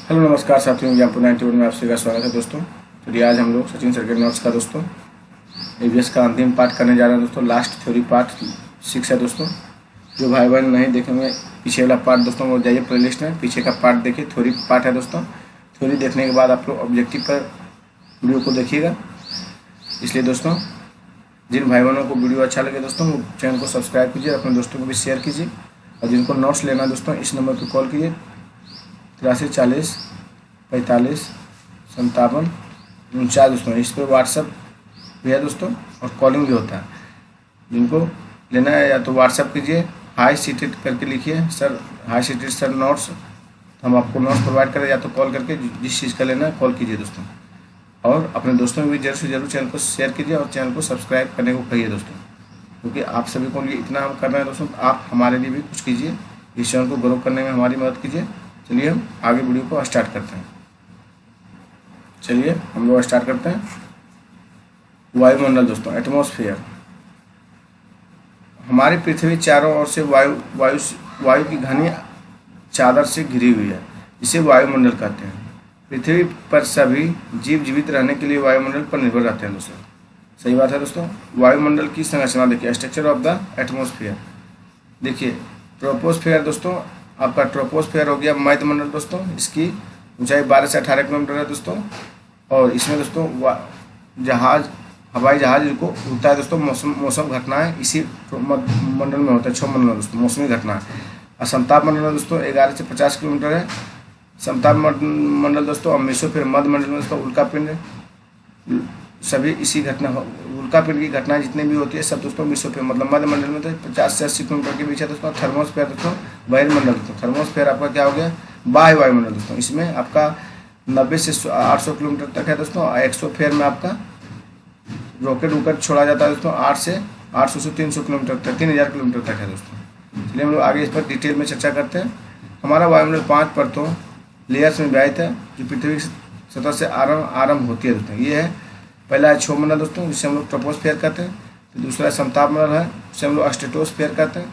Hello नमस्कार साथियों, example 91 में आप सभी का स्वागत है दोस्तों। चलिए आज हम लोग सचिन सर्किट नोट्स का दोस्तों ईवीएस का अंतिम पार्ट करने जा रहे हैं दोस्तों। लास्ट थ्योरी पार्ट 6 है दोस्तों। जो भाई बहन नहीं देखेंगे पीछे वाला पार्ट दोस्तों वो जाइए प्लेलिस्ट में, पीछे का पार्ट देखिए, थ्योरी पार्ट है दोस्तों। थ्योरी देखने के बाद आप लोग ऑब्जेक्टिव पर वीडियो को देखिएगा। इसलिए दोस्तों जिन भाई बहनों को वीडियो अच्छा लगे दोस्तों वो चैनल को सब्सक्राइब कीजिए, अपने दोस्तों को भी शेयर कीजिए। और जिनको नोट्स लेना है दोस्तों इस नंबर पर कॉल कीजिए 83 40 45 57 49 दोस्तों। इस पर व्हाट्सअप भी है दोस्तों और कॉलिंग भी होता है। जिनको लेना है या तो व्हाट्सअप कीजिए, हाई सीटेड करके लिखिए sir, high seated sir notes, हम आपको नोट्स प्रोवाइड करें, या तो कॉल करके जिस चीज़ का लेना है कॉल कीजिए दोस्तों। और अपने दोस्तों में भी जरूर से जरूर चैनल को शेयर कीजिए और चैनल को सब्सक्राइब करने को कहिए दोस्तों, क्योंकि आप सभी को लिए इतना हम कर रहे हैं दोस्तों। आप हमारे लिए भी कुछ कीजिए, इस चैनल को ग्रो करने में हमारी मदद कीजिए। चलिए हम आगे वीडियो को स्टार्ट करते हैं। चलिए हम लोग स्टार्ट करते हैं। वायुमंडल दोस्तों, एटमॉस्फेयर। हमारी पृथ्वी चारों ओर से वायु की घनी चादर से घिरी हुई है, इसे वायुमंडल कहते हैं। पृथ्वी पर सभी जीव जीवित रहने के लिए वायुमंडल पर निर्भर रहते हैं दोस्तों। सही बात है दोस्तों। वायुमंडल की संरचना देखिए, स्ट्रक्चर ऑफ द एटमॉस्फेयर। देखिए ट्रोपोस्फेयर दोस्तों, आपका ट्रोपोस्फेयर हो गया मध्यमंडल दोस्तों। इसकी ऊंचाई 12 से 18 किलोमीटर है दोस्तों। और इसमें दोस्तों हवाई जहाज जिनको उड़ता है दोस्तों, मौसम घटनाएं इसी मंडल में होता है। 6 मंडल दोस्तों मौसमी घटना। और समताप मंडल दोस्तों 11 से 50 किलोमीटर है समताप मंडल दोस्तों। और मेसोस्फीयर मध्य मंडल में दोस्तों उल्कापिंड, सभी इसी घटना उल्कापिंड की घटनाएं जितनी भी होती है सब दोस्तों मेसोस्फीयर मतलब मध्य मंडल में तो 50 से 80 किलोमीटर के बीच है दोस्तों। थर्मोस्फीयर दोस्तों बहिर्मंडल दोस्तों। थर्मोस्फीयर आपका क्या हो गया, बाह्य वायुमंडल दोस्तों। इसमें आपका 90 से 800 किलोमीटर तक है दोस्तों। एक्सोस्फीयर में आपका रॉकेट छोड़ा जाता है दोस्तों 8 से 800 से 300 किलोमीटर तक, 3000 किलोमीटर तक है दोस्तों। चलिए हम लोग आगे इस पर डिटेल में चर्चा करते हैं। हमारा वायुमंडल 5 परतों लेयर्स में विभाजित है, जो पृथ्वी की सतह से आरंभ होती है दोस्तों। ये है पहला है क्षोमंडल दोस्तों, जिसे हम लोग ट्रोपोस्फीयर कहते हैं। फिर दूसरा समताप मंडल है, जिसे हम लोग स्ट्रेटोस्फीयर कहते हैं।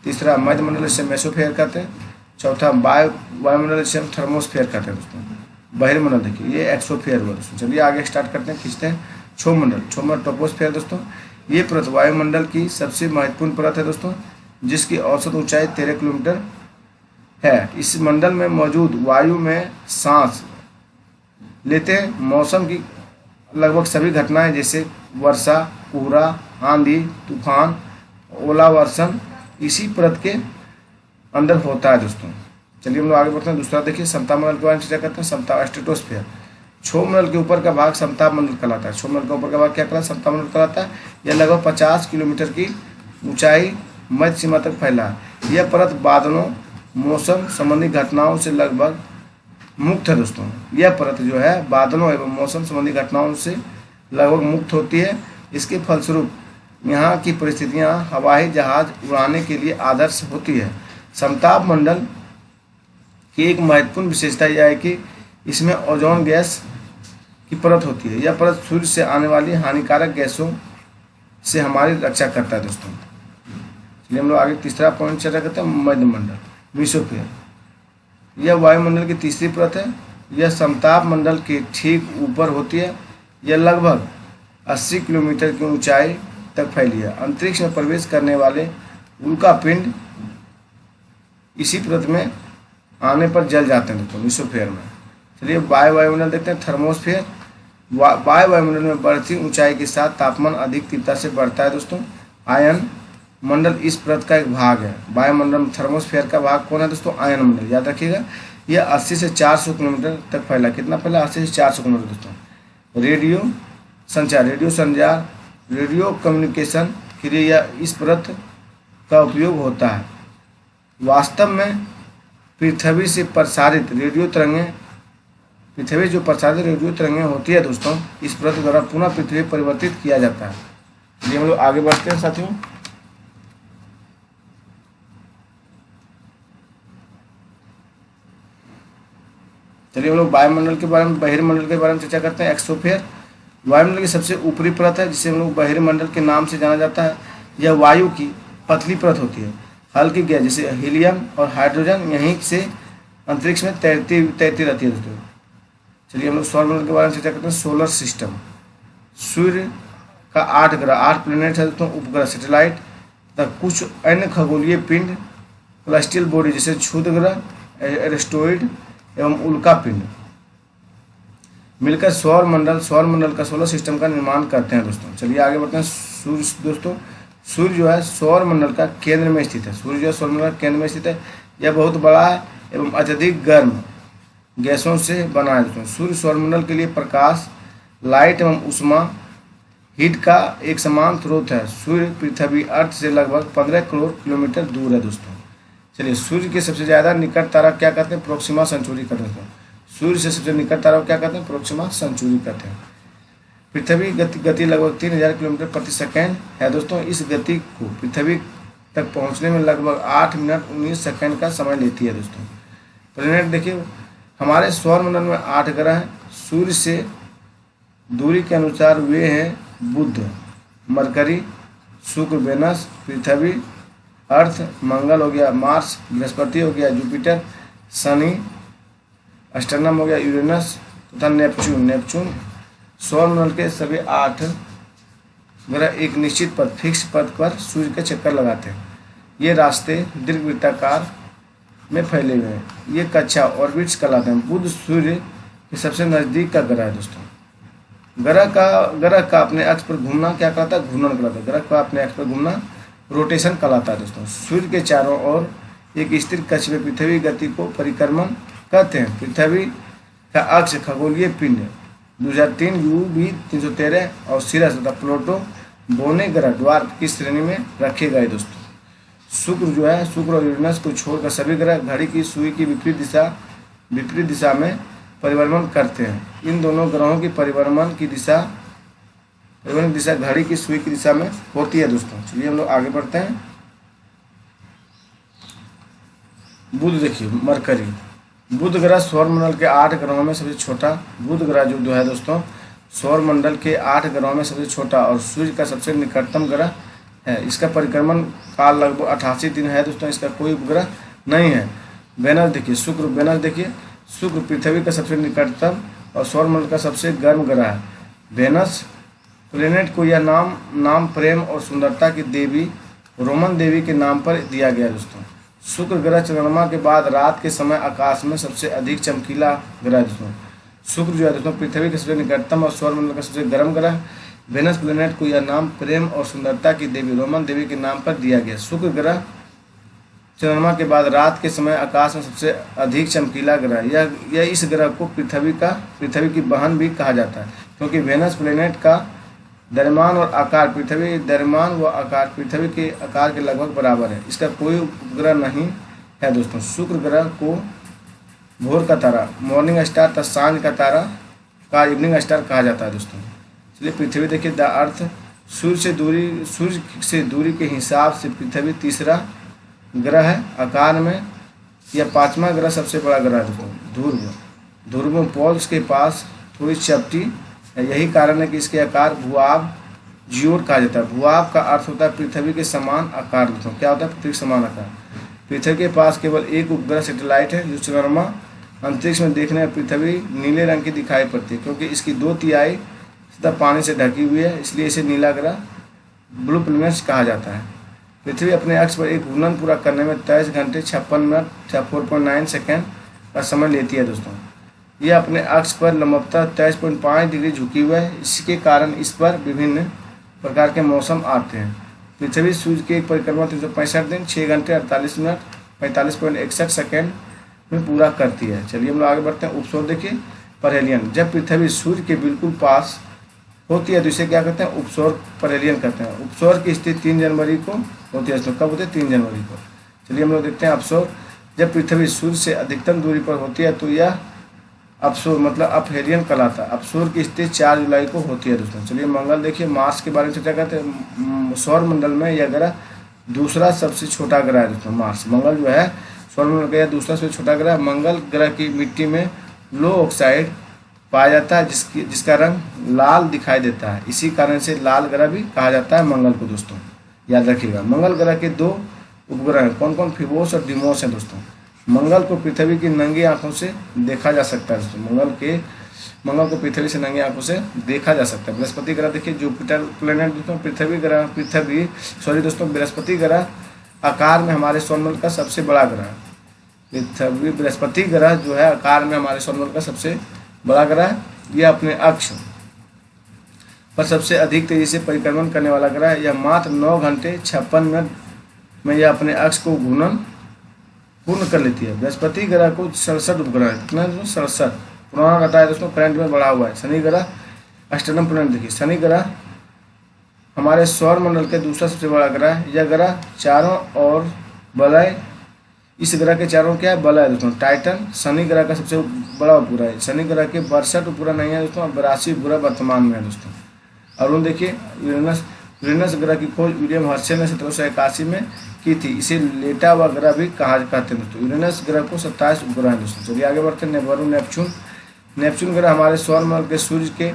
तीसरा मध्य मंडल, जिसे मेसोस्फीयर कहते हैं। चौथा वायुमंडल, जिसे हम थर्मोस्फीयर कहते हैं दोस्तों। बहिर्मंडल देखिए ये एक्सोस्फीयर हुआ दोस्तों। चलिए आगे स्टार्ट करते हैं, खींचते हैं। क्षोमंडल ट्रोपोस्फीयर दोस्तों, ये परत वायुमंडल की सबसे महत्वपूर्ण परत है दोस्तों, जिसकी औसत ऊंचाई 13 किलोमीटर है। इस मंडल में मौजूद वायु में सांस लेते मौसम की लगभग सभी घटनाएं जैसे वर्षा, कोहरा, आंधी, तूफान, ओलावर्षण इसी परत के अंदर होता है दोस्तों। चलिए हम लोग आगे बढ़ते हैं। दूसरा देखिए समताप मंडल के बारे में चर्चा करते हैं। समताप स्ट्रेटोस्फीयर। क्षोमंडल के ऊपर का भाग समताप मंडल कहलाता है। क्षोमंडल का ऊपर का भाग क्या कहलाता है, समताप मंडल कहलाता है। यह लगभग 50 किलोमीटर की ऊंचाई मध्य सीमा तक फैला है। यह परत बादलों, मौसम संबंधी घटनाओं से लगभग मुक्त है दोस्तों। यह परत जो है बादलों एवं मौसम संबंधी घटनाओं से लगभग मुक्त होती है। इसके फलस्वरूप यहाँ की परिस्थितियाँ हवाई जहाज उड़ाने के लिए आदर्श होती है। समताप मंडल की एक महत्वपूर्ण विशेषता यह है कि इसमें ओजोन गैस की परत होती है। यह परत सूर्य से आने वाली हानिकारक गैसों से हमारी रक्षा करता है दोस्तों। चलिए हम लोग आगे तीसरा पॉइंट चर्चा करते हैं, मध्यमंडल मेसोस्फीयर। यह वायुमंडल की तीसरी परत है। यह समताप मंडल के ठीक ऊपर होती है। यह लगभग 80 किलोमीटर की ऊंचाई तक फैली है। अंतरिक्ष में प्रवेश करने वाले उल्कापिंड इसी परत में आने पर जल जाते हैं दोस्तों मेसोस्फीयर में। चलिए वायुमंडल देखते हैं। थर्मोस्फीयर। वायुमंडल में बढ़ती ऊंचाई के साथ तापमान अधिक तीव्रता से बढ़ता है दोस्तों। आयन मंडल इस परत का एक भाग है। वायुमंडल में थर्मोस्फीयर का भाग कौन है दोस्तों, आयन मंडल। याद रखिएगा यह 80 से 400 किलोमीटर तक फैला। कितना फैला, 80 से 400 किलोमीटर दोस्तों। रेडियो संचार, रेडियो कम्युनिकेशन के लिए यह इस परत का उपयोग होता है। वास्तव में पृथ्वी से प्रसारित रेडियो तरंगें, पृथ्वी जो प्रसारित रेडियो तरंगें होती है दोस्तों, इस परत द्वारा पुनः पृथ्वी परिवर्तित किया जाता है। चलिए हम लोग आगे बढ़ते हैं साथियों। चलिए हम लोग वायुमंडल के बारे में, बहिर्मंडल के बारे में चर्चा करते हैं। एक्सोस्फीयर वायुमंडल की सबसे ऊपरी परत है, जिसे हम लोग बहिर्मंडल के नाम से जाना जाता है। यह वायु की पतली परत होती है। हल्की गैस जैसे हीलियम और हाइड्रोजन यहीं से अंतरिक्ष में तैरती तैरती रहती है दोस्तों। चलिए हम लोग सौरमंडल के बारे में चर्चा करते हैं। सोलर सिस्टम, सूर्य का 8 ग्रह, 8 प्लेनेट है दोस्तों, उपग्रह सैटेलाइट तथा कुछ अन्य खगोलीय पिंड, सेलेस्टियल बॉडी जैसे क्षुद्र ग्रह, एस्टेरॉइड एवं उल्का पिंड मिलकर सौरमंडल का सोलर सिस्टम का निर्माण करते हैं दोस्तों। चलिए आगे बढ़ते हैं। सूर्य दोस्तों, सूर्य जो है सौरमंडल का केंद्र में स्थित है। सूर्य जो है सौरमंडल का केंद्र में स्थित है। यह बहुत बड़ा है एवं अत्यधिक गर्म गैसों से बना है दोस्तों। सूर्य सौरमंडल के लिए प्रकाश, लाइट एवं ऊष्मा, हीट का एक समान स्रोत है। सूर्य पृथ्वी अर्थ से लगभग 15 करोड़ किलोमीटर दूर है दोस्तों। चलिए सूर्य के सबसे ज़्यादा निकट तारा क्या कहते हैं? प्रोक्सिमा सेंचुरी कहते हैं। सूर्य से सबसे निकट तारा क्या कहते हैं? प्रोक्सिमा सेंचुरी कहते हैं। पृथ्वी गति लगभग 3000 किलोमीटर प्रति सेकेंड है दोस्तों। इस गति को पृथ्वी तक पहुंचने में लगभग 8 मिनट 19 सेकेंड का समय लेती है दोस्तों। प्लेनेट देखिए, हमारे सौरमंडल में 8 ग्रह हैं। सूर्य से दूरी के अनुसार वे हैं बुध, मरकरी, शुक्र, वेनस, पृथ्वी, अर्थ, मंगल हो गया, मार्स, बृहस्पति हो गया, जुपिटर, शनि, अस्टर्नम हो गया, यूरेनस तथा नेपच्यून। सौरमंडल के सभी 8 ग्रह एक निश्चित पद, फिक्स पद पर सूर्य के चक्कर लगाते हैं। ये रास्ते दीर्घवृत्ताकार में फैले हुए हैं। ये कक्षा ऑर्बिट्स कहलाते हैं। बुध सूर्य के सबसे नज़दीक का ग्रह है दोस्तों। ग्रह का अपने अक्ष पर घूमना क्या कहलाता है? घूर्णन कहलाता है। ग्रह का अपने अक्ष पर घूमना रोटेशन कहलाता है दोस्तों। सूर्य के चारों ओर एक स्थिर कक्ष में पृथ्वी गति को परिक्रमण कहते हैं। पृथ्वी का अक्ष खगोलीय पिंड 2003 UV 313 और सिरस तथा प्लूटो बोने ग्रह ड्वार्फ की श्रेणी में रखे गए दोस्तों। शुक्र और यूरेनस को छोड़कर सभी ग्रह घड़ी की सुई की विपरीत दिशा में परिभ्रमण करते हैं। इन दोनों ग्रहों की परिभ्रमण की दिशा घड़ी की सुई की दिशा में होती है दोस्तों। चलिए हम लोग आगे बढ़ते हैं। बुध देखिए, मरकरी, बुध ग्रह सौरमंडल के 8 ग्रहों में सबसे छोटा। बुध ग्रह जो है दोस्तों सौरमंडल के 8 ग्रहों में सबसे छोटा और सूर्य का सबसे निकटतम ग्रह है। इसका परिक्रमण काल लगभग 88 दिन है दोस्तों। इसका कोई उपग्रह नहीं है। वेनस देखिए, शुक्र पृथ्वी का सबसे निकटतम और सौरमंडल का सबसे गर्म ग्रह है। वेनस प्लेनेट को यह नाम प्रेम और सुंदरता की देवी रोमन देवी के नाम पर दिया गया दोस्तों। शुक्र ग्रह चंद्रमा के बाद रात के समय आकाश में सबसे अधिक चमकीला ग्रह है दोस्तों। शुक्र जो है दोस्तों पृथ्वी के सबसे निकटतम और सौरमंडल का सबसे गर्म ग्रह। वेनस प्लेनेट को यह नाम प्रेम और सुंदरता की देवी रोमन देवी के नाम पर दिया गया। शुक्र ग्रह चंद्रमा के बाद रात के समय आकाश में सबसे अधिक चमकीला ग्रह। यह इस ग्रह को पृथ्वी की बहन भी कहा जाता है, क्योंकि वेनस प्लेनेट का द्रव्यमान और आकार पृथ्वी के आकार के लगभग बराबर है। इसका कोई उपग्रह नहीं है दोस्तों। शुक्र ग्रह को भोर का तारा, मॉर्निंग स्टार तथा सांझ का तारा का इवनिंग स्टार कहा जाता है दोस्तों। चलिए पृथ्वी देखिए, द अर्थ, सूर्य से दूरी के हिसाब से पृथ्वी तीसरा ग्रह है। आकार में यह 5वां ग्रह सबसे बड़ा ग्रह है दोस्तों। ध्रुव पोल्स के पास थोड़ी चपटी है। यही कारण है कि इसके आकार भूआब जियोड कहा जाता है। भूआब का अर्थ होता है पृथ्वी के समान आकार दोस्तों। क्या होता है? पृथ्वी के समान आकार। पृथ्वी के पास केवल एक उपग्रह सैटेलाइट है जो चंद्रमा अंतरिक्ष में देखने में पृथ्वी नीले रंग की दिखाई पड़ती है, क्योंकि इसकी 2/3 सतह पानी से ढकी हुई है, इसलिए इसे नीला ग्रह ब्लू प्लैनेट कहा जाता है। पृथ्वी अपने अक्ष पर एक घूर्णन पूरा करने में 23 घंटे 56 मिनट 4.9 सेकेंड का समय लेती है दोस्तों। यह अपने अक्ष पर लंबवतः 23.5 डिग्री झुकी हुई है। इसके कारण इस पर विभिन्न प्रकार के मौसम आते हैं। पृथ्वी सूर्य की एक परिक्रमा 365 दिन 6 घंटे 48 मिनट 45.61 सेकेंड में पूरा करती है। चलिए हम लोग आगे बढ़ते हैं। उपसौर देखिए, परहेलियन, जब पृथ्वी सूर्य के बिल्कुल पास होती है तो इसे क्या कहते हैं? उपसौर परहेलियन कहते हैं। उपसौर की स्थिति 3 जनवरी को होती है। तो कब होती है? 3 जनवरी को। चलिए हम लोग देखते हैं अपसौर, जब पृथ्वी सूर्य से अधिकतम दूरी पर होती है तो यह अपसौर मतलब अपहेलियन कहलाता है। अपसौर की स्थिति 4 जुलाई को होती है दोस्तों। चलिए मंगल देखिए, मार्स के बारे में चर्चा करते हैं। सौरमंडल में यह ग्रह दूसरा सबसे छोटा ग्रह है दोस्तों। मार्स, मंगल जो है सौरमंडल का यह दूसरा सबसे छोटा ग्रह। मंगल ग्रह की मिट्टी में लो ऑक्साइड पाया जाता है, जिसका रंग लाल दिखाई देता है। इसी कारण से लाल ग्रह भी कहा जाता है मंगल को दोस्तों, याद रखिएगा। मंगल ग्रह के 2 उपग्रह हैं। कौन कौन? फिबोस और डिमोस हैं दोस्तों। मंगल को पृथ्वी की नंगी आंखों से देखा जा सकता है दोस्तों। मंगल को पृथ्वी से नंगी आंखों से देखा जा सकता है। बृहस्पति ग्रह देखिए, जुपिटर प्लेनेट दोस्तों, बृहस्पति ग्रह आकार में हमारे सौरमंडल का सबसे बड़ा ग्रह है। बृहस्पति ग्रह जो है आकार में हमारे सौरमंडल का सबसे बड़ा ग्रह है। यह अपने अक्ष पर सबसे अधिक तेजी से परिक्रमण करने वाला ग्रह है। यह मात्र 9 घंटे 56 मिनट में यह अपने अक्ष को घूर्णन पूर्ण कर लेती है। बृहस्पति ग्रह को 67 उपग्रह है। कितना दोस्तों? 67। पुराना घटा है दोस्तों, करंट में बढ़ा हुआ है। शनि ग्रह अष्टम प्लेनेट देखिए, शनि ग्रह हमारे सौर मंडल के दूसरा सबसे बड़ा ग्रह है। यह ग्रह चारों ओर वलय, इस ग्रह के चारों क्या है? वलय दोस्तों। टाइटन शनि ग्रह का सबसे बड़ा उपग्रह है। शनि ग्रह के 62 उपग्रह नहीं है दोस्तों, 82 उपग्रह वर्तमान में है दोस्तों। अरुण देखिए, यूरेनस ग्रह की खोज विलियम हर्शेल ने 1781 में की थी। इसे लेटा हुआ ग्रह भी कहते हैं दोस्तों। यूरेनस ग्रह को 27 उपग्रह है दोस्तों। चलिए आगे बढ़ते हैं। नेपच्यून ग्रह हमारे सौरमंडल के सूर्य के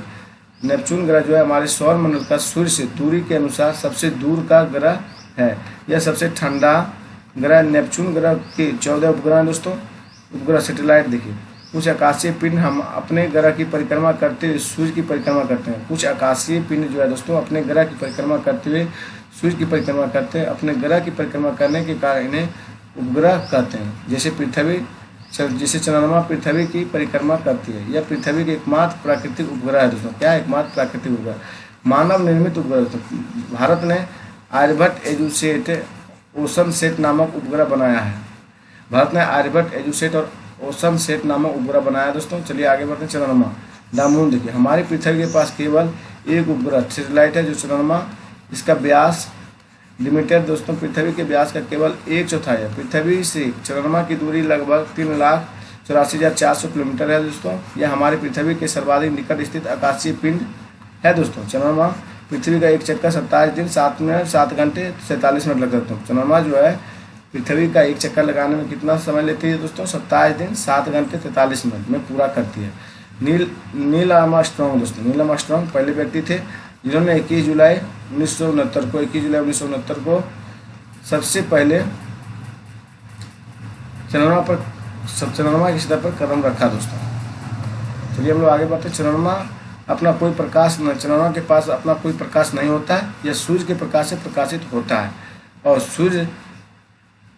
नेपच्यून ग्रह जो है हमारे सौरमंडल का सूर्य से दूरी के अनुसार सबसे दूर का ग्रह है। यह सबसे ठंडा ग्रह। नेपच्यून ग्रह के 14 उपग्रह हैं दोस्तों। उपग्रह सैटेलाइट देखिए, कुछ आकाशीय पिंड हम अपने ग्रह की परिक्रमा करते हुए सूर्य की परिक्रमा करते हैं। कुछ आकाशीय पिंड जो है दोस्तों अपने ग्रह की परिक्रमा करते हुए सूर्य की परिक्रमा करते हैं। अपने ग्रह की परिक्रमा करने के कारण इन्हें उपग्रह कहते हैं। जैसे चंद्रमा पृथ्वी की परिक्रमा करती है। यह पृथ्वी के एकमात्र प्राकृतिक उपग्रह है दोस्तों। क्या? एकमात्र प्राकृतिक उपग्रह। मानव निर्मित उपग्रह दोस्तों, भारत ने आर्यभट्ट एजुसेट ओशन सेट नामक उपग्रह बनाया है। भारत ने आर्यभट्ट एजुसेट और ओशन सेट नामक उपग्रह बनाया दोस्तों। चलिए आगे बढ़ते हैं। चंद्रमा द मून देखिए, हमारी पृथ्वी के पास केवल एक उपग्रह सैटेलाइट है जो चंद्रमा, इसका व्यास डिमीटर दोस्तों पृथ्वी के व्यास का केवल 1/4 है। पृथ्वी से चंद्रमा की दूरी लगभग 3,84,400 किलोमीटर है दोस्तों। यह हमारी पृथ्वी के सर्वाधिक निकट स्थित आकाशीय पिंड है दोस्तों। चंद्रमा पृथ्वी का एक चक्कर 27 दिन 7 मिनट 7 घंटे 47 मिनट लगता है। चंद्रमा जो है पृथ्वी का एक चक्कर लगाने में कितना समय लेती है दोस्तों? 27 दिन 7 घंटे 43 मिनट में पूरा करती है। नील आर्मस्ट्रॉन्ग दोस्तों, नील आर्मस्ट्रॉन्ग पहले व्यक्ति थे जिन्होंने 21 जुलाई 1969 को सबसे पहले चंद्रमा की सतह पर कदम रखा दोस्तों। चलिए हम लोग आगे बढ़ते हैं। चंद्रमा के पास अपना कोई प्रकाश नहीं होता है। यह सूर्य के प्रकाश से प्रकाशित होता है और सूर्य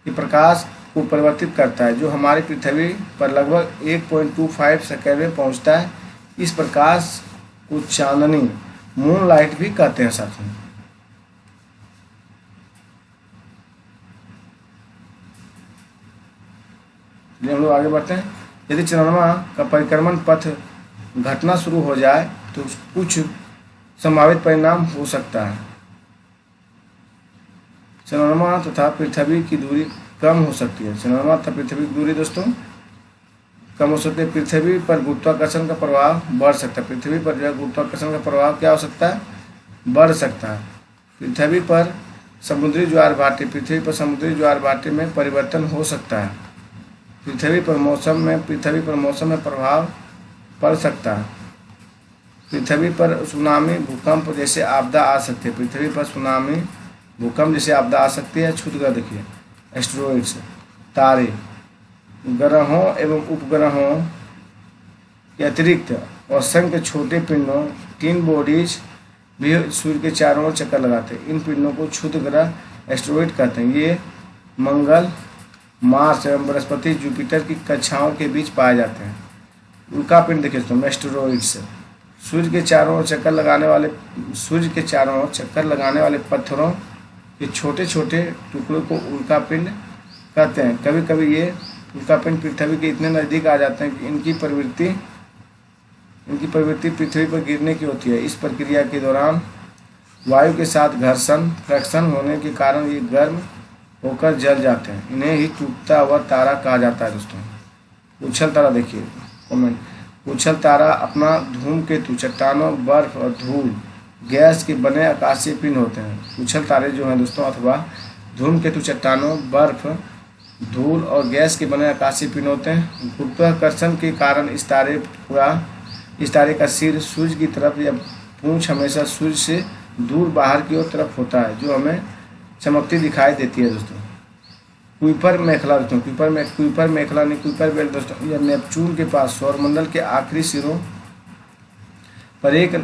के प्रकाश को परिवर्तित करता है, जो हमारी पृथ्वी पर लगभग 1.25 सेकेंड में पहुंचता है। इस प्रकाश को चांदनी मून लाइट भी कहते हैं साथियों। हम लोग आगे बढ़ते हैं। यदि चंद्रमा का परिक्रमण पथ घटना शुरू हो जाए तो कुछ संभावित परिणाम हो सकता है। चंद्रमा तथा पृथ्वी की दूरी कम हो सकती है। चंद्रमा तथा पृथ्वी की दूरी दोस्तों कम हो सकती है। पृथ्वी पर गुरुत्वाकर्षण का प्रभाव बढ़ सकता है। पृथ्वी पर जो है गुरुत्वाकर्षण का प्रभाव क्या हो सकता है? बढ़ सकता है। पृथ्वी पर समुद्री ज्वार भाटे में परिवर्तन हो सकता है। पृथ्वी पर मौसम में प्रभाव पड़ सकता है। पृथ्वी पर सुनामी भूकंप जैसे आपदा आ सकती है। पृथ्वी पर सुनामी भूकंप जैसे आपदा आ सकती है। क्षुद्रग्रह देखिए, एस्टेरॉइड्स, तारे, ग्रहों एवं उपग्रहों के अतिरिक्त असंख्य छोटे पिंडों टीन बॉडीज भी सूर्य के चारों ओर चक्कर लगाते हैं। इन पिंडों को क्षुद्र ग्रह एस्टेरॉइड कहते हैं। ये मंगल, मार्स एवं बृहस्पति, जुपिटर की कक्षाओं के बीच पाए जाते हैं। उल्का पिंड देखिए तो एस्टेरॉइड्स सूर्य के चारों ओर चक्कर लगाने वाले पत्थरों के छोटे छोटे टुकड़ों को उल्का पिंड कहते हैं। कभी कभी ये उल्का पिंड पृथ्वी के इतने नज़दीक आ जाते हैं कि इनकी प्रवृत्ति पृथ्वी पर गिरने की होती है। इस प्रक्रिया के दौरान वायु के साथ फ्रैक्शन होने के कारण ये गर्म होकर जल जाते हैं। इन्हें ही टूटता हुआ तारा कहा जाता है दोस्तों। उछल तारा देखिए कमेंट। उछल तारा अपना धूमकेतु, चट्टानों, बर्फ और धूल गैस के बने आकाशीय पिंड होते हैं। उछल तारे जो हैं दोस्तों अथवा धूमकेतु, चट्टानों, बर्फ, धूल और गैस के बने आकाशीय पिंड होते हैं। गुरुत्वाकर्षण के कारण इस तारे का सिर सूर्य की तरफ या पूंछ हमेशा सूर्य से दूर बाहर की ओर तरफ होता है, जो हमें चमकती दिखाई देती है दोस्तों। कुइपर मेखला दोस्तों, कुइपर मेखला नहीं, कुइपर बेल्ट दोस्तों, यह नेपच्यून के पास सौरमंडल के आखिरी सिरों पर एक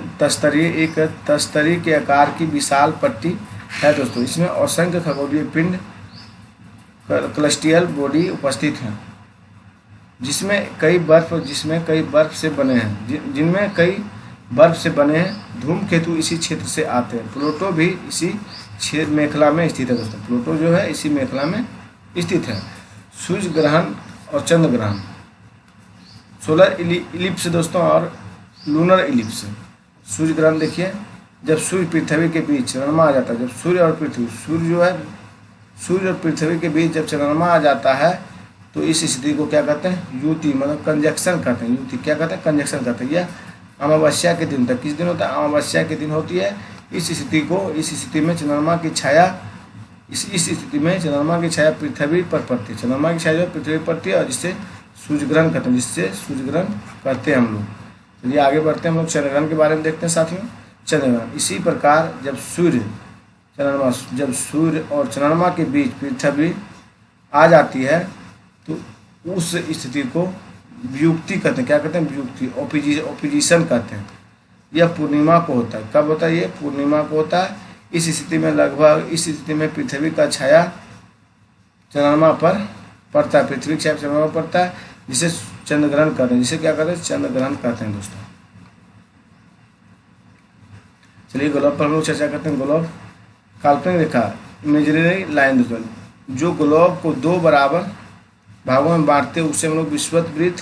तस्तरी के आकार की विशाल पट्टी है दोस्तों। इसमें असंख्य खगोलीय पिंड क्लस्टियल बॉडी उपस्थित हैं, जिनमें कई बर्फ से बने हैं। धूमकेतु इसी क्षेत्र से आते हैं। प्लूटो भी इसी मेखला में स्थित है दोस्तों। प्लूटो जो है इसी मेखला में स्थित है। सूर्य ग्रहण और चंद्र ग्रहण, सोलर इलिप्स दोस्तों और लूनर इलिप्स। सूर्य ग्रहण देखिए, जब सूर्य पृथ्वी के बीच चंद्रमा आ जाता है, जब सूर्य और पृथ्वी के बीच जब चंद्रमा आ जाता है तो इस स्थिति को क्या कहते हैं, युति, मतलब कंजक्शन कहते हैं। युति क्या कहते हैं, कंजक्शन कहते हैं। यह अमावस्या के दिन तक, किस दिन होता है, अमावस्या के दिन होती है। इस स्थिति में चंद्रमा की छाया पृथ्वी पर पड़ती है। चंद्रमा की छाया जो पृथ्वी पर पड़ती है और जिससे सूर्य ग्रहण करते हैं हम लोग। चलिए आगे बढ़ते हैं, हम लोग चंद्र ग्रहण के बारे में देखते हैं साथियों। चंद्र ग्रहण, इसी प्रकार जब सूर्य और चंद्रमा के बीच पृथ्वी आ जाती है तो उस स्थिति को व्युक्ति कहते हैं। क्या कहते हैं, व्युक्ति, ओपोजिशन कहते हैं। यह पूर्णिमा को होता है। कब होता है, ये पूर्णिमा को होता है। इस स्थिति में पृथ्वी का छाया चंद्रमा पर पड़ता है, पृथ्वी की छाया चंद्रमा पर पड़ता है, जिसे चंद्र ग्रहण कहते हैं। जिसे क्या कहते हैं, चंद्र ग्रहण कहते हैं दोस्तों। चलिए ग्लोब पर हम लोग चर्चा करते हैं। ग्लोब काल्पनिक रेखा, इमेजिनरी लाइन दोस्तों, जो ग्लोब को दो बराबर भागों में बांटते हैं उसे हम लोग विषुवत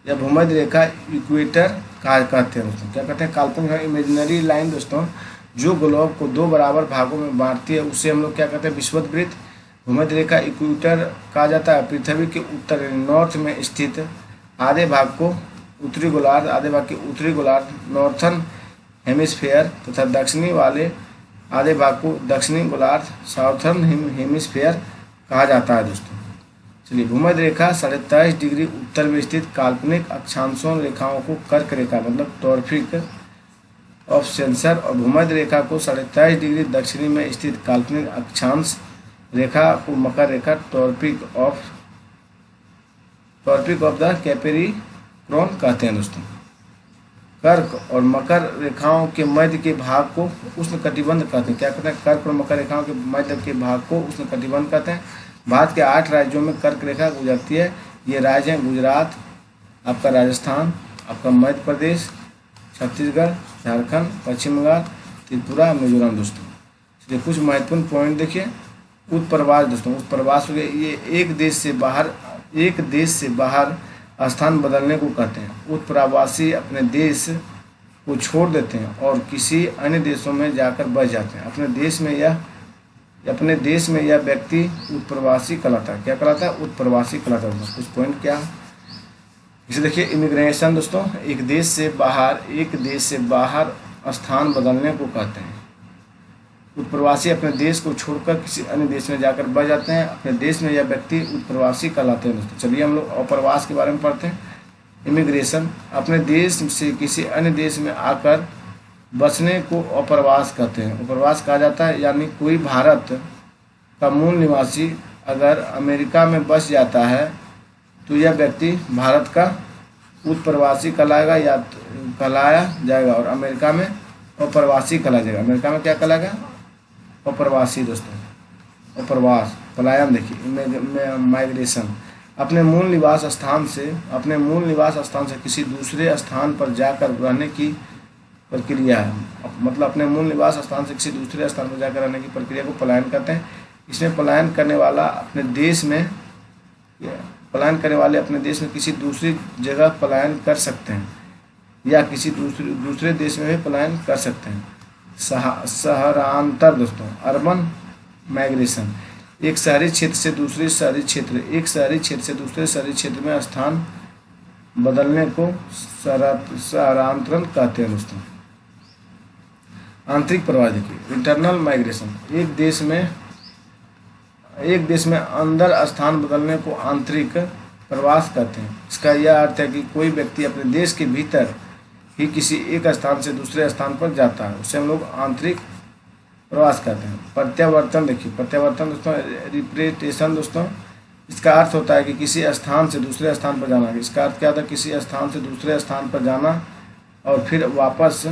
या भूमध्य रेखा, इक्वेटर कहते हैं दोस्तों। क्या कहते हैं, काल्पनिक इमेजिनरी लाइन दोस्तों, जो ग्लोब को दो बराबर भागों में बांटती है उसे हम लोग क्या कहते हैं, विषुवत वृत्त, भूमध्य रेखा, इक्वेटर कहा जाता है। पृथ्वी के उत्तर नॉर्थ में स्थित आधे भाग को उत्तरी गोलार्ध नॉर्थन हेमिस्फेयर तथा दक्षिणी वाले आधे भाग को दक्षिणी गोलार्ध साउथर्न हेमिस्फेयर कहा जाता है दोस्तों। चलिए भूमध्य रेखा 23.5 डिग्री उत्तर में स्थित काल्पनिक अक्षांशों रेखाओं को कर्क रेखा मतलब टॉर्फिक ऑफ सेंसर और भूमध्य रेखा को 23.5 डिग्री दक्षिणी में स्थित काल्पनिक अक्षांश रेखा को मकर रेखा टॉर्फिक ऑफ द कैपेरिक्रॉन कहते हैं दोस्तों। कर्क और मकर रेखाओं के मध्य के भाग को उष्णकटिबंध कहते हैं। क्या कहते हैं, कर्क और मकर रेखाओं के मध्य के भाग को उष्णकटिबंध कहते हैं। भारत के 8 राज्यों में कर्क रेखा गुजरती है। ये राज्य हैं गुजरात, आपका राजस्थान, आपका मध्य प्रदेश, छत्तीसगढ़, झारखंड, पश्चिम बंगाल, त्रिपुरा, मिजोरम दोस्तों। चलिए कुछ महत्वपूर्ण पॉइंट देखिए। उत्प्रवास दोस्तों, उत्प्रवास हो गया, ये एक देश से बाहर स्थान बदलने को कहते हैं। उत्प्रवासी अपने देश को छोड़ देते हैं और किसी अन्य देशों में जाकर बस जाते हैं। अपने देश में यह व्यक्ति उत्प्रवासी कहलाता है। क्या कहलाता है, उत्प्रवासी कहलाता है। कुछ पॉइंट क्या, इसे देखिए। इमिग्रेशन दोस्तों, एक देश से बाहर स्थान बदलने को कहते हैं। उत्प्रवासी अपने देश को छोड़कर किसी अन्य देश में जाकर बस जाते हैं। अपने देश में यह व्यक्ति उत्प्रवासी कहलाते हैं दोस्तों। चलिए हम लोग अप्रवास के बारे में पढ़ते हैं। इमिग्रेशन, अपने देश से किसी अन्य देश में आकर बसने को अप्रवास कहते हैं। अप्रवास कहा जाता है, यानी कोई भारत का मूल निवासी अगर अमेरिका में बस जाता है तो यह व्यक्ति भारत का उत्प्रवासी कहलाया जाएगा और अमेरिका में अप्रवासी कहलाया जाएगा। अमेरिका में क्या कहलाएगा, अप्रवासी दोस्तों। अप्रवास, पलायन देखिए। माइग्रेशन, अपने मूल निवास स्थान से किसी दूसरे स्थान पर जाकर रहने की प्रक्रिया है। मतलब अपने मूल निवास स्थान से किसी दूसरे स्थान पर जाकर रहने की प्रक्रिया को पलायन कहते हैं। इसमें पलायन करने वाले अपने देश में किसी दूसरी जगह पलायन कर सकते हैं या किसी दूसरे देश में भी पलायन कर सकते हैं। शहरांतर दोस्तों, अर्बन माइग्रेशन, एक शहरी क्षेत्र से दूसरे शहरी क्षेत्र में स्थान बदलने को शहरांतरण कहते हैं दोस्तों। आंतरिक प्रवास देखिए, इंटरनल माइग्रेशन, एक देश में अंदर स्थान बदलने को आंतरिक प्रवास कहते हैं। इसका यह अर्थ है कि कोई व्यक्ति अपने देश के भीतर ही किसी एक स्थान से दूसरे स्थान पर जाता है, उसे हम लोग आंतरिक प्रवास कहते हैं। प्रत्यावर्तन देखिए, प्रत्यावर्तन दोस्तों रिप्रेटेशन दोस्तों, इसका अर्थ होता है कि किसी स्थान से दूसरे स्थान पर जाना। इसका अर्थ क्या होता है? किसी स्थान से दूसरे स्थान पर जाना और फिर वापस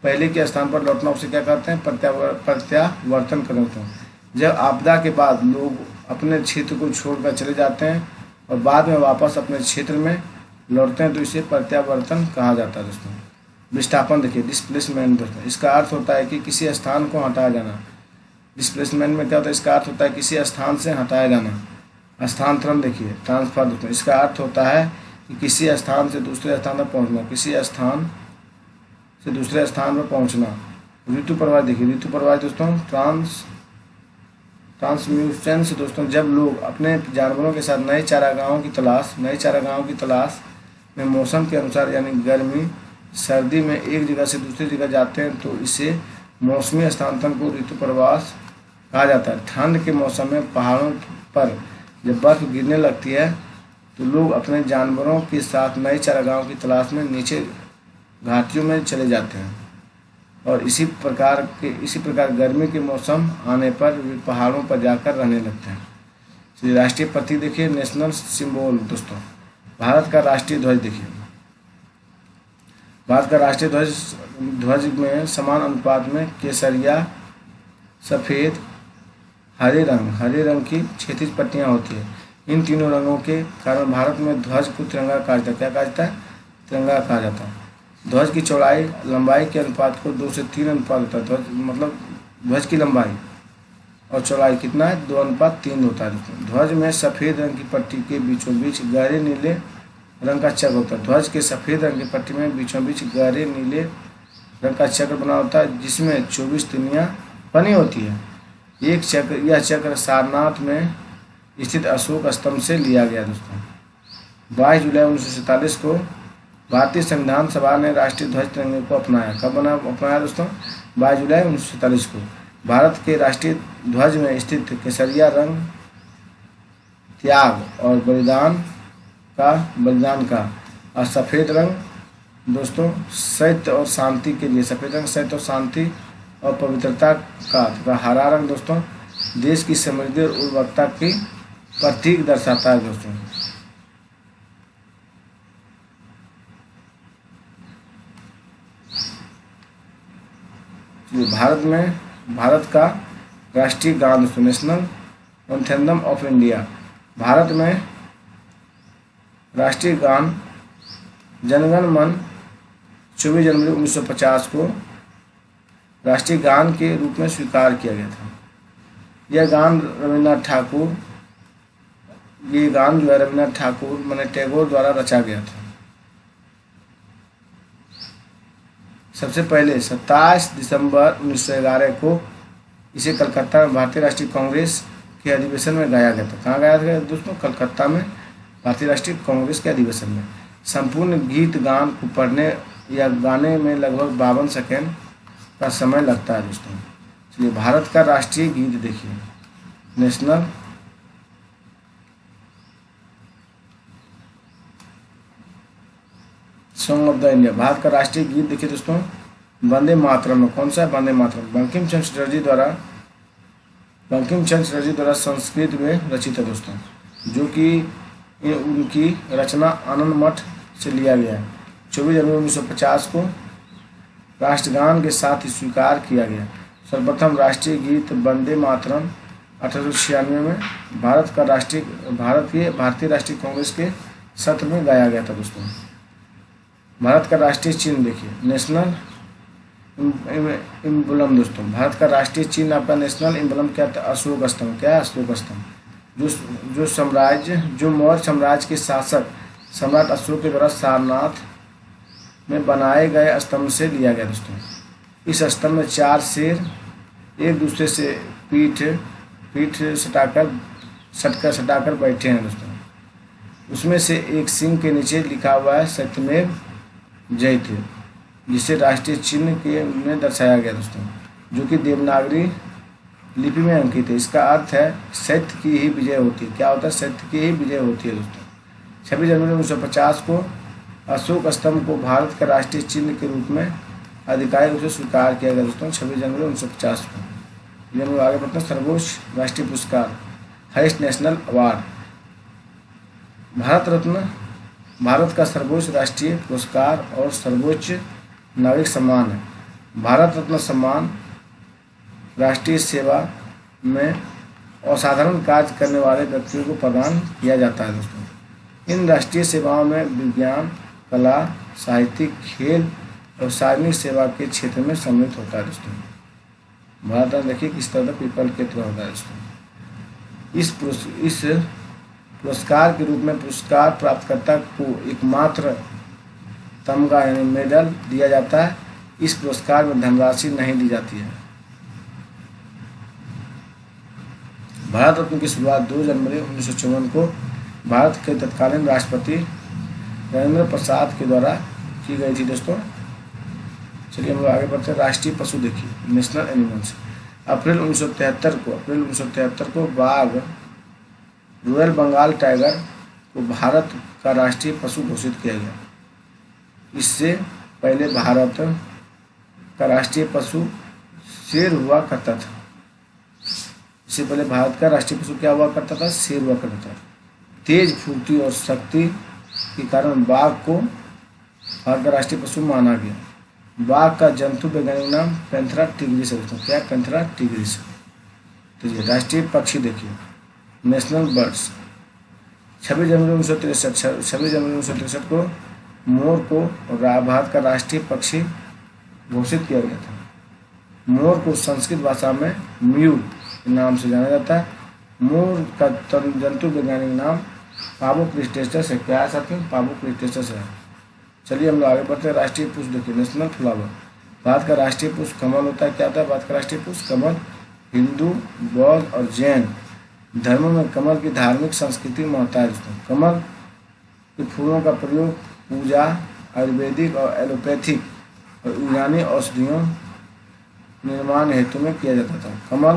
पहले के स्थान पर लौटना, उसे क्या कहते हैं? प्रत्यावर्तन करते हैं। जब आपदा के बाद लोग अपने क्षेत्र को छोड़कर चले जाते हैं और बाद में वापस अपने क्षेत्र में लौटते हैं तो इसे प्रत्यावर्तन कहा जाता है दोस्तों। विस्थापन देखिए, डिस्प्लेसमेंट दोस्तों, इसका अर्थ होता है कि किसी स्थान को हटाया जाना। डिस्प्लेसमेंट में क्या होता है? इसका अर्थ होता है किसी स्थान से हटाया जाना। स्थानांतरण देखिए, ट्रांसफर दोस्तों, इसका अर्थ होता है कि किसी स्थान से दूसरे स्थान पर पहुंचना, किसी स्थान से दूसरे स्थान पर पहुंचना। ऋतु प्रवाह देखिए, ऋतु प्रवाह दोस्तों ट्रांसम्यूटेंस दोस्तों, जब लोग अपने जानवरों के साथ नए चारागाहों की तलाश में मौसम के अनुसार यानी गर्मी सर्दी में एक जगह से दूसरी जगह जाते हैं तो इसे मौसमी स्थानांतरण को ऋतु प्रवास कहा जाता है। ठंड के मौसम में पहाड़ों पर जब बर्फ गिरने लगती है तो लोग अपने जानवरों के साथ नए चारागाहों की तलाश में नीचे घाटियों में चले जाते हैं और इसी प्रकार गर्मी के मौसम आने पर वे पहाड़ों पर जाकर रहने लगते हैं। चलिए राष्ट्रीय प्रतीक देखिए, नेशनल सिंबल दोस्तों, भारत का राष्ट्रीय ध्वज देखिए। भारत का राष्ट्रीय ध्वज में समान अनुपात में केसरिया, सफ़ेद, हरे रंग की क्षैतिज पट्टियाँ होती है। इन तीनों रंगों के कारण भारत में ध्वज को तिरंगा कहा जाता है। क्या कहा जाता है? तिरंगा कहा जाता है। ध्वज की चौड़ाई लंबाई के अनुपात को 2 से 3 अनुपात होता है। ध्वज मतलब ध्वज की लंबाई और चौड़ाई कितना है? 2:3 होता है। ध्वज में सफ़ेद रंग की पट्टी के बीचों बीच गहरे नीले रंग का चक्र होता है। ध्वज के सफ़ेद रंग की पट्टी में बीचों बीच गहरे नीले रंग का चक्र बना होता है जिसमें 24 तिनियाँ बनी होती है। यह चक्र सारनाथ में स्थित अशोक स्तंभ से लिया गया दोस्तों। 22 जुलाई 1947 को भारतीय संविधान सभा ने राष्ट्रीय ध्वज तिरंगे को अपनाया। कब अपनाया दोस्तों? 22 जुलाई 1947 को। भारत के राष्ट्रीय ध्वज में स्थित केसरिया रंग त्याग और बलिदान का और सफ़ेद रंग दोस्तों सत्य और शांति के लिए, सफ़ेद रंग सत्य और शांति और पवित्रता का तथा हरा रंग दोस्तों देश की समृद्धि और उर्वरता की प्रतीक दर्शाता है दोस्तों। भारत का राष्ट्रीय गान दोस्तों, national anthem of India. Bharat में राष्ट्रीय गान जनगण मन 24 जनवरी 1950 को राष्ट्रीय गान के रूप में स्वीकार किया गया था। यह गान रविन्द्रनाथ ठाकुर माने टैगोर द्वारा रचा गया था। सबसे पहले 27 दिसंबर 1911 को इसे कलकत्ता में भारतीय राष्ट्रीय कांग्रेस के अधिवेशन में गाया गया था। कहाँ गाया था दोस्तों? कलकत्ता में भारतीय राष्ट्रीय कांग्रेस के अधिवेशन में। संपूर्ण गीत गान को पढ़ने या गाने में लगभग 52 सेकेंड का समय लगता है दोस्तों। चलिए भारत का राष्ट्रीय गीत देखिए, national song of the India. Bharat का राष्ट्रीय गीत देखिए दोस्तों, वंदे मातरम। कौन सा है? वंदे मातरम बंकिम चंद्र चटर्जी द्वारा संस्कृत में रचित है दोस्तों, जो कि उनकी रचना आनंद मठ से लिया गया है। 24 जनवरी 1950 को राष्ट्रगान के साथ स्वीकार किया गया। सर्वप्रथम राष्ट्रीय गीत वंदे मातरम 1896 में भारतीय राष्ट्रीय कांग्रेस के सत्र में गाया गया था दोस्तों। भारत का राष्ट्रीय चिन्ह देखिए, नेशनल एम्बलम दोस्तों। भारत का राष्ट्रीय चिन्ह आपका नेशनल एम्बलम क्या था? अशोक स्तंभ। क्या है? अशोक स्तंभ। जो मौर्य साम्राज्य के शासक सम्राट अशोक के द्वारा सारनाथ में बनाए गए स्तंभ से लिया गया दोस्तों। इस स्तंभ में 4 शेर एक दूसरे से पीठ सटाकर बैठे हैं दोस्तों। उसमें से एक सिंह के नीचे लिखा हुआ है सत्यमेव जयते, जिसे राष्ट्रीय चिन्ह के में दर्शाया गया दोस्तों, जो कि देवनागरी लिपि में अंकित है। इसका अर्थ है सत्य की ही विजय होती है। क्या होता है? सत्य की ही विजय होती है दोस्तों। 26 जनवरी 1950 को अशोक स्तंभ को भारत का राष्ट्रीय चिन्ह के रूप में आधिकारिक रूप से स्वीकार किया गया दोस्तों 26 जनवरी 1950 को। ये हम लोग आगे बढ़ते हैं। सर्वोच्च राष्ट्रीय पुरस्कार, highest national award, Bharat Ratna Bharat का सर्वोच्च राष्ट्रीय पुरस्कार और सर्वोच्च नागरिक सम्मान है। भारत रत्न सम्मान राष्ट्रीय सेवा में असाधारण कार्य करने वाले व्यक्तियों को प्रदान किया जाता है दोस्तों। इन राष्ट्रीय सेवाओं में विज्ञान, कला, साहित्य, खेल और सार्वजनिक सेवा के क्षेत्र में सम्मिलित होता है दोस्तों। भारत रत्न देखिए किस तरह पीपल के तरह होता है दोस्तों। इस पुरस्कार के रूप में पुरस्कार प्राप्तकर्ता को एकमात्र तमगा यानी मेडल दिया जाता है। इस पुरस्कार में धनराशि नहीं दी जाती है। भारत रत्न की शुरुआत 2 जनवरी 1954 को भारत के तत्कालीन राष्ट्रपति राजेंद्र प्रसाद के द्वारा की गई थी दोस्तों। चलिए हम लोग आगे बढ़ते हैं। राष्ट्रीय पशु देखिए, नेशनल एनिमल्स। अप्रैल 1973 को बाघ, रॉयल बंगाल टाइगर को भारत का राष्ट्रीय पशु घोषित किया गया। इससे पहले भारत का राष्ट्रीय पशु शेर हुआ करता था। इससे पहले भारत का राष्ट्रीय पशु क्या हुआ करता था? शेर हुआ करता था। तेज फुर्ती और शक्ति के कारण बाघ को भारत का राष्ट्रीय पशु माना गया। बाघ का जंतु वैज्ञानिक नाम पैंथेरा टिग्रिस है दोस्तों। क्या? Panthera tigris. तो ये राष्ट्रीय पक्षी देखिए, नेशनल बर्ड्स। 26 जनवरी 1963 को मोर को भारत का राष्ट्रीय पक्षी घोषित किया गया था। मोर को संस्कृत भाषा में म्यूल के नाम से जाना जाता है। मोर का जंतु वैज्ञानिक नाम पाबोक्रिस्टेसस है। क्या है साथियों? पाबोक्रिस्टेसस है। चलिए हम लोग आगे बढ़ते हैं। राष्ट्रीय पुष्प देखिए, नेशनल फ्लावर। भारत का राष्ट्रीय पुष्प कमल होता है। क्या होता है भारत का राष्ट्रीय पुष्प? कमल। हिंदू, बौद्ध और जैन धर्मों में कमल की धार्मिक संस्कृति में होता है दोस्तों। कमल के फूलों का प्रयोग पूजा, आयुर्वेदिक और एलोपैथिक और यूनानी औषधियों निर्माण हेतु में किया जाता था। कमल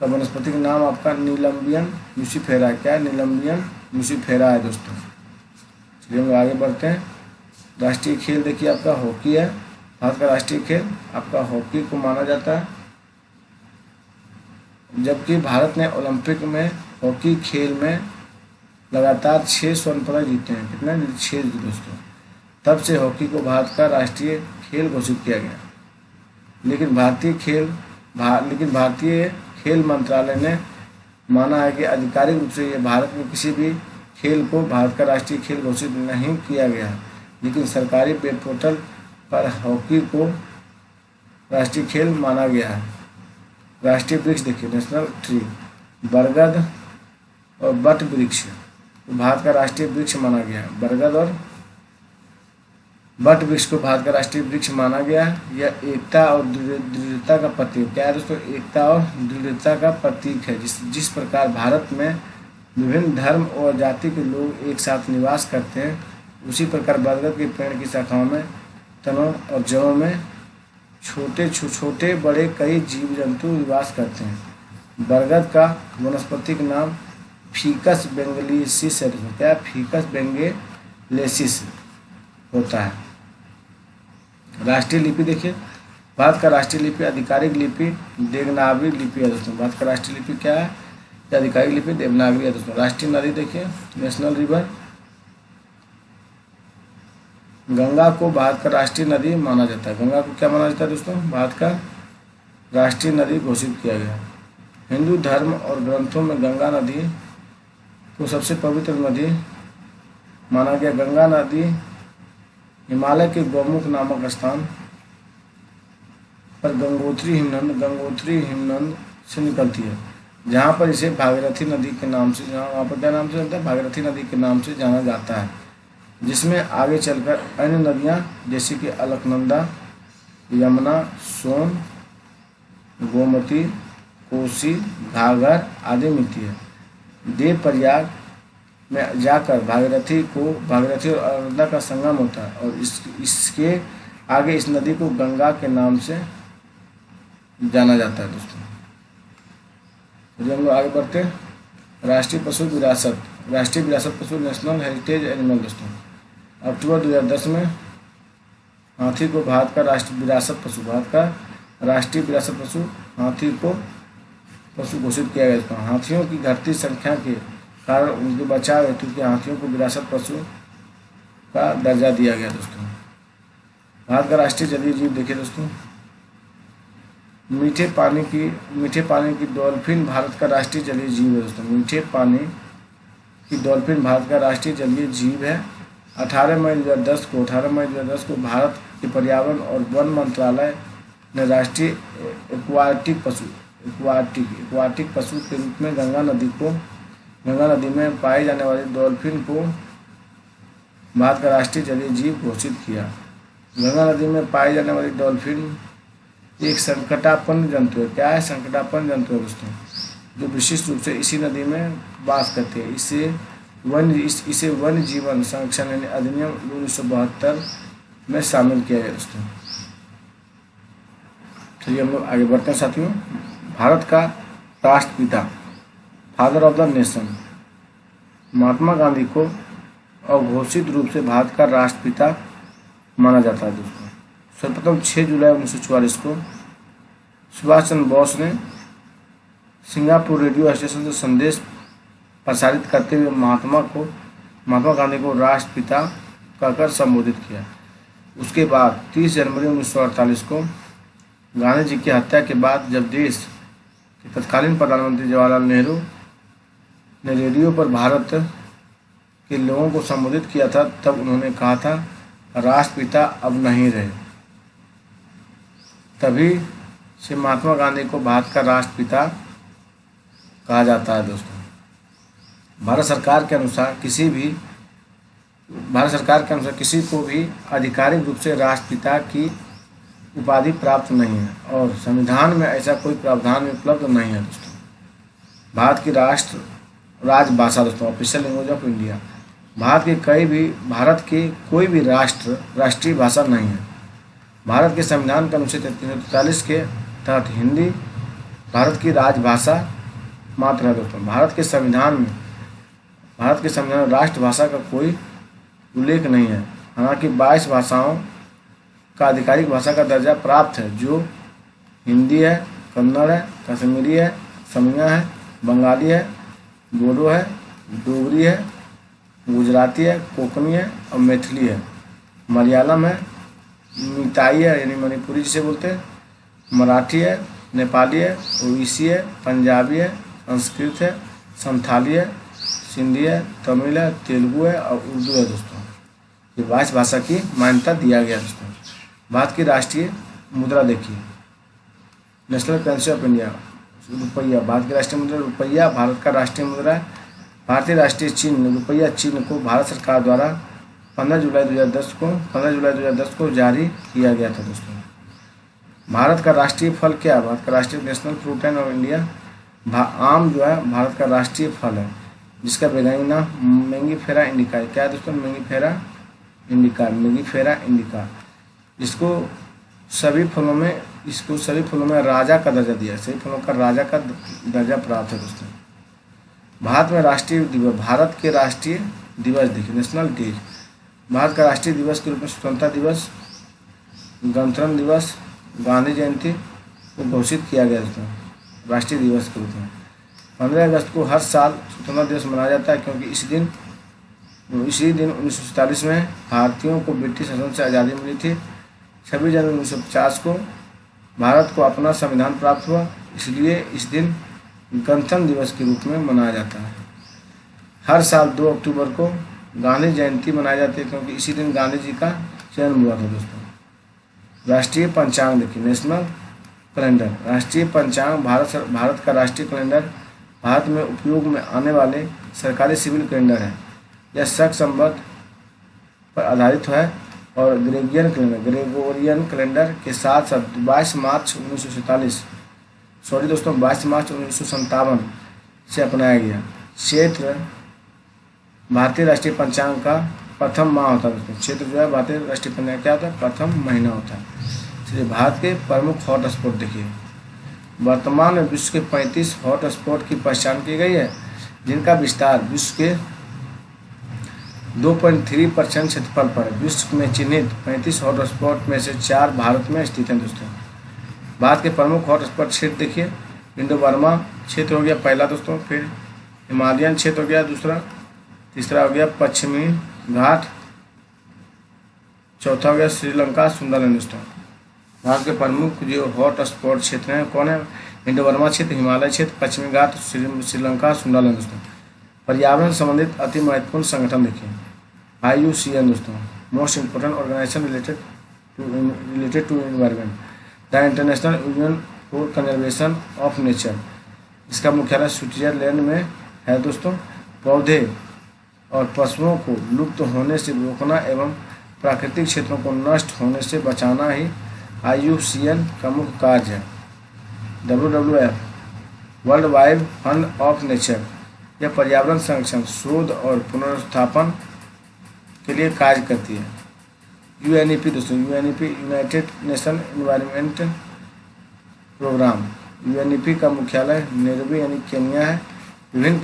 का वनस्पतिक नाम आपका नीलम्बियम न्यूसीफेरा। क्या है? नीलम्बियम न्यूसीफेरा है दोस्तों। चलिए हम आगे बढ़ते हैं। राष्ट्रीय खेल देखिए आपका हॉकी है। भारत का राष्ट्रीय खेल आपका हॉकी को माना जाता है। जबकि भारत ने ओलंपिक में हॉकी खेल में लगातार 6 स्वर्ण पदक जीते हैं। कितने? 6 दोस्तों। तब से हॉकी को भारत का राष्ट्रीय खेल घोषित किया गया। लेकिन भारतीय खेल मंत्रालय ने माना है कि आधिकारिक रूप से ये भारत में किसी भी खेल को भारत का राष्ट्रीय खेल घोषित नहीं किया गया है। लेकिन सरकारी वेब पोर्टल पर हॉकी को राष्ट्रीय खेल माना गया है। राष्ट्रीय वृक्ष देखिए, नेशनल ट्री। बरगद और बट वृक्ष भारत का राष्ट्रीय वृक्ष माना गया है। बरगद और बट वृक्ष को भारत का राष्ट्रीय वृक्ष माना गया है। यह एकता और दृढ़ता का प्रतीक। क्या है दोस्तों? एकता और दृढ़ता का प्रतीक है। जिस प्रकार भारत में विभिन्न धर्म और जाति के लोग एक साथ निवास करते हैं, उसी प्रकार बरगद के पेड़ की शाखाओं में, तनों और जड़ों में छोटे बड़े कई जीव जंतु निवास करते हैं। बरगद का वनस्पतिक नाम फीकस बेंगलेसिस है। क्या? फीकस बेंगलेसिस होता है। राष्ट्रीय लिपि देखिए, भारत का राष्ट्रीय लिपि आधिकारिक लिपि देवनागरी लिपि है दोस्तों। भारत का राष्ट्रीय लिपि क्या है? आधिकारिक लिपि देवनागरी है दोस्तों। राष्ट्रीय नदी देखिए, नेशनल रिवर। गंगा को भारत का राष्ट्रीय नदी माना जाता है। गंगा को क्या माना जाता है दोस्तों? भारत का राष्ट्रीय नदी घोषित किया गया। हिंदू धर्म और ग्रंथों में गंगा नदी को सबसे पवित्र नदी माना गया। गंगा नदी हिमालय के गौमुख नामक स्थान पर गंगोत्री हिमनद से निकलती है, जहाँ पर इसे भागीरथी नदी के नाम से वहाँ पर क्या नाम से चलता है? भागीरथी नदी के नाम से जाना जाता है। जिसमें आगे चलकर अन्य नदियाँ जैसे कि अलकनंदा, यमुना, सोन, गोमती, कोसी, घाघर आदि मिलती है। देवप्रयाग में जाकर भागीरथी और अलकनंदा का संगम होता है और इसके आगे इस नदी को गंगा के नाम से जाना जाता है दोस्तों। तो हम लोग आगे बढ़ते हैं। राष्ट्रीय पशु विरासत पशु नेशनल हेरिटेज एनिमल दोस्तों। अक्टूबर 2010 में हाथी को भारत का राष्ट्रीय विरासत पशु, भारत का राष्ट्रीय विरासत पशु हाथी को पशु घोषित किया गया दोस्तों। हाथियों की घटती संख्या के कारण उनके बचाव हेतु के हाथियों को विरासत पशु का दर्जा दिया गया दोस्तों। भारत का राष्ट्रीय जलीय जीव देखिए दोस्तों, मीठे पानी की डॉल्फिन भारत का राष्ट्रीय जलीय जीव है दोस्तों। मीठे पानी की डॉल्फिन भारत का राष्ट्रीय जलीय जीव है। 18 मई 2010 को भारत के पर्यावरण और वन मंत्रालय ने राष्ट्रीय एक्वाटिक पशु के रूप में गंगा नदी में पाई जाने वाली डॉल्फिन को भारत का राष्ट्रीय जलीय जीव घोषित किया। गंगा नदी में पाई जाने वाली डॉल्फिन एक संकटापन्न जंतु है। क्या है? संकटापन्न जंतु है दोस्तों, जो विशिष्ट रूप से इसी नदी में वास करते हैं। इसे वन्य जीवन संरक्षण यानी अधिनियम 1972 में शामिल किया गया दोस्तों। चलिए हम लोग आगे बढ़ते हैं साथियों। भारत का राष्ट्रपिता, father of the nation, Mahatma Gandhi को अघोषित रूप से भारत का राष्ट्रपिता माना जाता है दोस्तों। सर्वप्रथम 6 जुलाई 1944 को सुभाष चंद्र बोस ने सिंगापुर रेडियो स्टेशन से संदेश प्रसारित करते हुए महात्मा गांधी को राष्ट्रपिता कहकर संबोधित किया। उसके बाद 30 जनवरी 1948 को गांधी जी की हत्या के बाद जब देश के तत्कालीन प्रधानमंत्री जवाहरलाल नेहरू ने रेडियो पर भारत के लोगों को संबोधित किया था, तब उन्होंने कहा था राष्ट्रपिता अब नहीं रहे। तभी से महात्मा गांधी को भारत का राष्ट्रपिता कहा जाता है दोस्तों। भारत सरकार के अनुसार किसी को भी आधिकारिक रूप से राष्ट्रपिता की उपाधि प्राप्त नहीं है और संविधान में ऐसा कोई प्रावधान उपलब्ध नहीं है दोस्तों। भारत की राजभाषा दोस्तों, official language of India, Bharat के कोई भी राष्ट्रीय भाषा नहीं है। भारत के संविधान के अनुच्छेद 343 के तहत हिंदी भारत की राजभाषा मात्र है दोस्तों। भारत के संविधान में राष्ट्रभाषा का कोई उल्लेख नहीं है। हालांकि 22 भाषाओं का आधिकारिक भाषा का दर्जा प्राप्त है, जो हिंदी है, कन्नड़ है, कश्मीरी है, समिया है, बंगाली है, बोडो है, डोगरी है, गुजराती है, कोंकणी है और मैथिली है। मलयालम है, मिताई है यानी मणिपुरी जिसे बोलते हैं, मराठी है, नेपाली है, ओडिसी है, पंजाबी है, संस्कृत है, संथाली है, सिंधी है, तमिल है, तेलुगु है और उर्दू है दोस्तों। ये 22 भाषा की मान्यता दिया गया दोस्तों। भारत की राष्ट्रीय मुद्रा देखिए, नेशनल करेंसी ऑफ इंडिया रुपया, भारत की राष्ट्रीय मुद्रा रुपया भारत का राष्ट्रीय मुद्रा है। भारतीय राष्ट्रीय चिन्ह रुपया चिन्ह को भारत सरकार द्वारा 15 जुलाई 2010 को जारी किया गया था दोस्तों। भारत का राष्ट्रीय फल क्या है? भारत का राष्ट्रीय national fruit end of India आम जो है भारत का राष्ट्रीय फल है, जिसका वैज्ञानिक नाम मैंगीफेरा इंडिका है। क्या है दोस्तों? Mangifera indica. इसको सभी फलों में राजा का दर्जा दिया है, सभी फलों का राजा का दर्जा प्राप्त है दोस्तों। भारत में राष्ट्रीय दिवस, भारत के राष्ट्रीय दिवस देखिए, नेशनल डे। भारत का राष्ट्रीय दिवस के रूप में स्वतंत्रता दिवस, गणतंत्र दिवस, गांधी जयंती को घोषित किया गया दोस्तों राष्ट्रीय दिवस के रूप में। 15 अगस्त को हर साल स्वतंत्रता दिवस मनाया जाता है, क्योंकि इसी दिन 1947 में भारतीयों को ब्रिटिश शासन से आज़ादी मिली थी। 26 जनवरी 1950 को भारत को अपना संविधान प्राप्त हुआ, इसलिए इस दिन गणतंत्र दिवस के रूप में मनाया जाता है। हर साल 2 अक्टूबर को गांधी जयंती मनाई जाती है, क्योंकि इसी दिन गांधी जी का जन्म हुआ था दोस्तों। राष्ट्रीय पंचांग देखिए, नेशनल कैलेंडर। राष्ट्रीय पंचांग भारत का राष्ट्रीय कैलेंडर भारत में उपयोग में आने वाले सरकारी सिविल कैलेंडर है। यह शक संवत पर आधारित है और ग्रेगोरियन कैलेंडर के साथ 22 मार्च 1957 से अपनाया गया। क्षेत्र भारतीय राष्ट्रीय पंचांग का प्रथम माह होता है। क्षेत्र जो है भारतीय राष्ट्रीय पंचांग क्या होता है? प्रथम महीना होता है। इसलिए भारत के प्रमुख हॉट स्पॉट देखिए, वर्तमान में विश्व के 35 हॉट स्पॉट की पहचान की गई है, जिनका विस्तार विश्व 2.3% क्षेत्रफल पर विश्व में चिन्हित 35 हॉटस्पॉट में से 4 भारत में स्थित हैं दोस्तों। भारत के प्रमुख हॉटस्पॉट क्षेत्र देखिए, इंडो बर्मा क्षेत्र हो गया पहला दोस्तों, फिर हिमालयन क्षेत्र हो गया दूसरा, तीसरा हो गया पश्चिमी घाट, चौथा हो गया श्रीलंका सुंदरलैंड दोस्तों। भारत के प्रमुख जो हॉट स्पॉट क्षेत्र हैं कौन है? इंडो बर्मा क्षेत्र, हिमालय क्षेत्र, पश्चिमी घाट, श्रीलंका सुंदरलैंड दोस्तों। पर्यावरण संबंधित अति महत्वपूर्ण संगठन देखिए, IUCN दोस्तों, most important organization related to environment, the International Union for Conservation of Nature. इसका मुख्यालय स्विट्जरलैंड में है दोस्तों। पौधे और पशुओं को लुप्त होने से रोकना एवं प्राकृतिक क्षेत्रों को नष्ट होने से बचाना ही IUCN का मुख्य कार्य है। WWF world wide fund of nature, यह पर्यावरण संरक्षण, शोध और पुनर्स्थापन के लिए कार्य करती है। UNEP दोस्तों, UNEP United Nation Environment Programme, UNEP का मुख्यालय नैरोबी यानी केन्या है। विभिन्न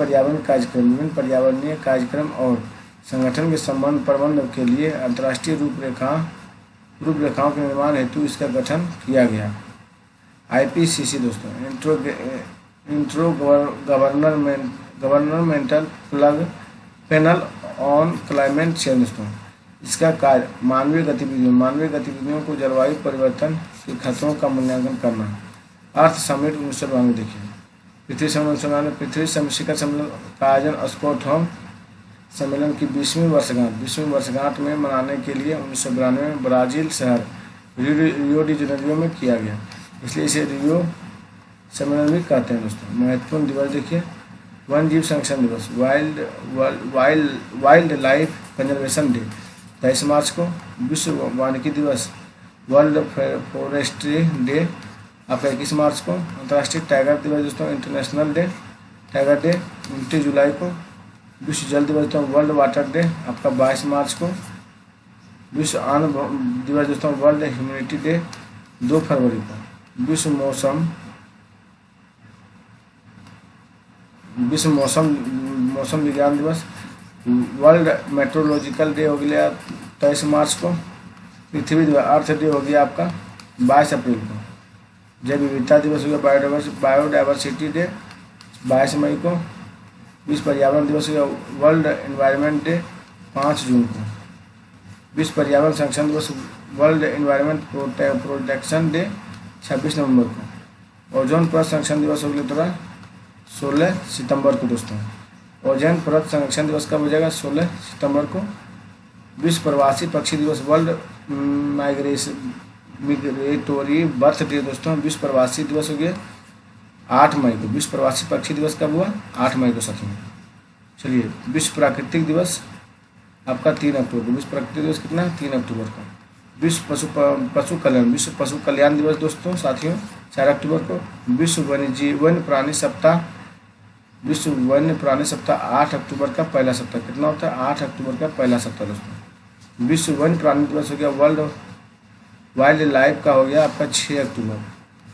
पर्यावरणीय कार्यक्रम और संगठन के संबंध प्रबंधन के लिए अंतर्राष्ट्रीय रूपरेखाओं के निर्माण हेतु इसका गठन किया गया। IPCC दोस्तों, intro governmental panel on climate change दोस्तों। इसका कार्य मानवीय गतिविधियों को जलवायु परिवर्तन के खतरों का मूल्यांकन करना। अर्थ समिट 1992 देखिए, पृथ्वी सम्मेलन, पृथ्वी शिखर सम्मेलन का आयोजन स्टॉकहोम सम्मेलन की 20वीं वर्षगांठ में मनाने के लिए 1992 में ब्राज़ील शहर रियो डी जेनेरियो में किया गया, इसलिए इसे रियो सम्मेलन भी कहते हैं दोस्तों। महत्वपूर्ण दिवस देखिए, वन जीव संरक्षण दिवस, वाइल्ड लाइफ कंजर्वेशन डे 23 मार्च को। विश्व वानिकी दिवस, वर्ल्ड फॉरेस्ट्री डे आपका 21 मार्च को। अंतर्राष्ट्रीय टाइगर दिवस दोस्तों, इंटरनेशनल टाइगर डे 29 जुलाई को। विश्व जल दिवस दोस्तों, वर्ल्ड वाटर डे आपका 22 मार्च को। विश्व अन्न दिवस दोस्तों, वर्ल्ड ह्यूमैनिटी डे 2 फरवरी को। विश्व मौसम विज्ञान दिवस, वर्ल्ड मेट्रोलॉजिकल डे हो गया 23 मार्च को। पृथ्वी दिवस अर्थ डे हो गया आपका 22 अप्रैल को। जैव विविधता दिवस हो गया बायोडाइवर्सिटी डे 22 मई को। विश्व पर्यावरण दिवस हो गया वर्ल्ड एनवायरनमेंट डे 5 जून को। विश्व पर्यावरण संरक्षण दिवस, वर्ल्ड एनवायरनमेंट प्रोटेक्शन डे 26 नवंबर को। ओजोन परत संरक्षण दिवस हो गया 16 सितंबर को दोस्तों। ओजोन परत संरक्षण दिवस कब हो जाएगा? 16 सितंबर को। विश्व प्रवासी पक्षी दिवस, वर्ल्ड मिग्रेटोरी बर्थ डे दोस्तों, विश्व प्रवासी दिवस हो गया 8 मई को। विश्व प्रवासी पक्षी दिवस कब हुआ? 8 मई को साथियों। चलिए, विश्व प्राकृतिक दिवस आपका 3 अक्टूबर को। विश्व प्राकृतिक दिवस कितना? 3 अक्टूबर को। विश्व पशु कल्याण दिवस दोस्तों साथियों 4 अक्टूबर को। विश्व वन्य प्राणी सप्ताह 8 अक्टूबर का पहला सप्ताह। कितना होता है? 8 अक्टूबर का पहला सप्ताह दोस्तों। विश्व वन्य प्राणी दिवस हो गया वर्ल्ड वाइल्ड लाइफ का हो गया आपका 6 अक्टूबर।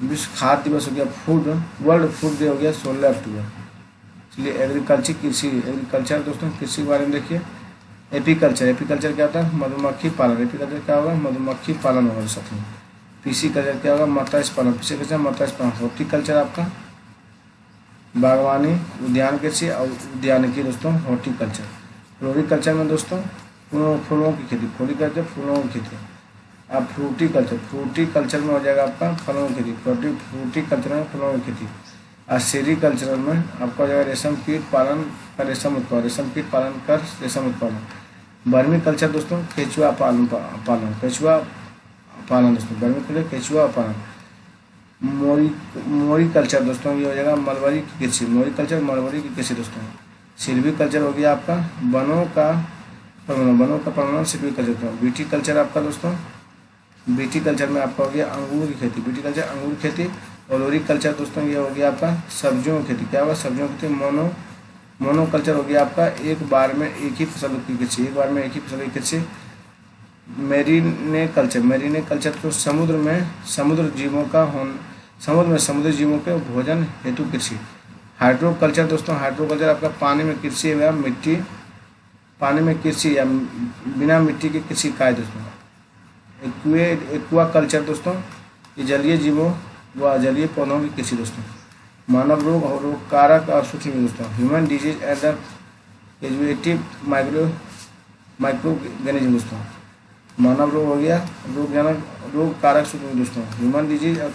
विश्व खाद्य दिवस हो गया वर्ल्ड फूड डे हो गया 16 अक्टूबर। चलिए, एग्रीकल्चर दोस्तों, कृषि के बारे में देखिए। एपीकल्चर क्या होता है? मधुमक्खी पालन। एपीकल्चर क्या होगा? मधुमक्खी पालन होगा साथियों। पीसीकल्चर क्या होगा? मत्स्य पालन। हॉर्टिकल्चर आपका बागवानी, उद्यान कृषि और उद्यानिकी दोस्तों, हॉर्टिकल्चर। फ्लोरिकल्चर में दोस्तों फूलों की खेती, फ्लोरिकल्चर फूलों की खेती। अब फ्रूटिकल्चर में हो जाएगा आपका फलों की खेती, फ्रूटिकल्चर में फलों की खेती। और सेरीकल्चर में आपका हो जाएगा रेशम कीट पालन कर रेशम उत्पादन, वर्मी कल्चर दोस्तों केचुआ पालन दोस्तों, वर्मी कल्चर केचुआ पालन। मोरी कल्चर दोस्तों ये हो जाएगा मलबरी की कृषि दोस्तों। सिल्वी कल्चर हो गया आपका वनों का प्रमाण सिल्वी कल्चर। बीटी कल्चर आपका दोस्तों, बीटी कल्चर में आपका हो गया अंगूर की खेती, बीटी कल्चर अंगूर खेती। और ओरी कल्चर दोस्तों ये हो गया आपका सब्जियों की खेती। क्या होगा? सब्जियों की खेती। मोनो कल्चर हो गया आपका एक बार में एक ही फसल की कृषि। मेरीने कल्चर तो समुद्र में समुद्री जीवों के भोजन हेतु कृषि। हाइड्रोकल्चर दोस्तों, आपका पानी में कृषि एवं मिट्टी पानी में कृषि या बिना मिट्टी के कृषि का है दोस्तों। एक्वा कल्चर दोस्तों, ये जलीय जीवों व जलीय पौधों की कृषि दोस्तों। मानव रोग और रोग कारक और सूक्ष्म दोस्तों, ह्यूमन डिजीज एंड द एजुएटिव माइक्रोऑर्गेनिज्म दोस्तों। मानव रोग हो गया, रोग कारक सूक्ष्म दोस्तों, ह्यूमन डिजीज और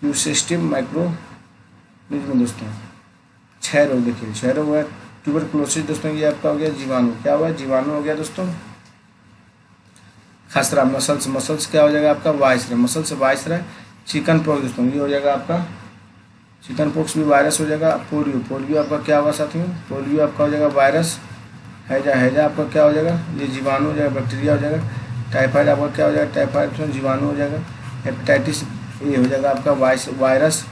यूसिस्टिव माइक्रोऑर्गेनिज्म दोस्तों। 6 रोग देखिए, 6 रोग है। ट्यूबरकुलोसिस दोस्तों, ये आपका हो गया जीवाणु, क्या हुआ जीवाणु हो गया दोस्तों। खसरा मसल्स क्या हो जाएगा आपका वायसरा, मसल्स वायसरा। चिकन पॉक्स दोस्तों, ये हो जाएगा आपका चिकन पॉक्स भी वायरस हो जाएगा। पोलियो आपका क्या होगा साथियों, पोलियो आपका हो जाएगा वायरस। हैजा आपका क्या हो जाएगा, ये जीवाणु हो जाएगा, बैक्टीरिया हो जाएगा। टाइफाइड आपका क्या हो जाएगा, टाइफाइड जीवाणु हो जाएगा। हेपेटाइटिस ए हो जाएगा आपका वायरस।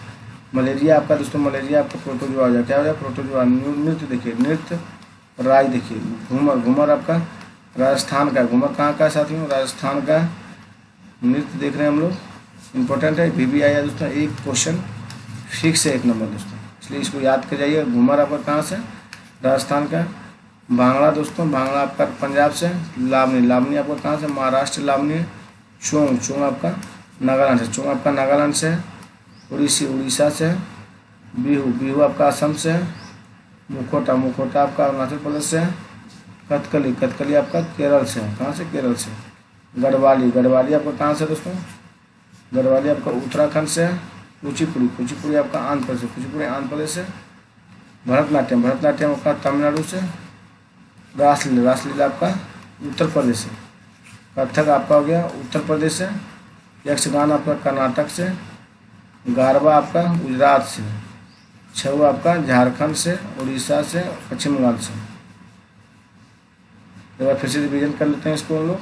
मलेरिया आपका दोस्तों, मलेरिया आपका प्रोटोजोआ हो जाएगा, क्या हो जाएगा प्रोटोजोआ। नृत्य देखिए, नृत्य राज देखिए, घूमर आपका राजस्थान का, घूमर कहाँ का साथियों, राजस्थान का नृत्य देख रहे हैं हम लोग। इंपॉर्टेंट है, VBI है दोस्तों, एक क्वेश्चन फिक्स है 1 नंबर दोस्तों, इसलिए इसको याद कर जाइए। घूमर आपका कहाँ से, राजस्थान का। भांगड़ा दोस्तों, भांगड़ा आपका पंजाब से। लावनी आपका कहाँ से, महाराष्ट्र लावनी। चोंग आपका नागालैंड से, चोंग आपका नागालैंड से। उड़ीसा से। बिहू आपका असम से। मुखोटा आपका अरुणाचल प्रदेश से। कथकली आपका केरल से, कहाँ से, केरल से। गढ़वाली आपका कहाँ से दोस्तों, गढ़वाली आपका उत्तराखंड से। कुचिपुड़ी आपका आंध्र प्रदेश से, कुचिपुड़ी आंध्र प्रदेश से। भरतनाट्यम आपका तमिलनाडु से। रासलीला आपका उत्तर प्रदेश से। कथक आपका हो गया उत्तर प्रदेश से। यक्षगान आपका कर्नाटक से। गारबा आपका गुजरात से। छऊ आपका झारखंड से, उड़ीसा से, पश्चिम बंगाल से। एक बार फिर से रिवीजन कर लेते हैं इसको हम लोग।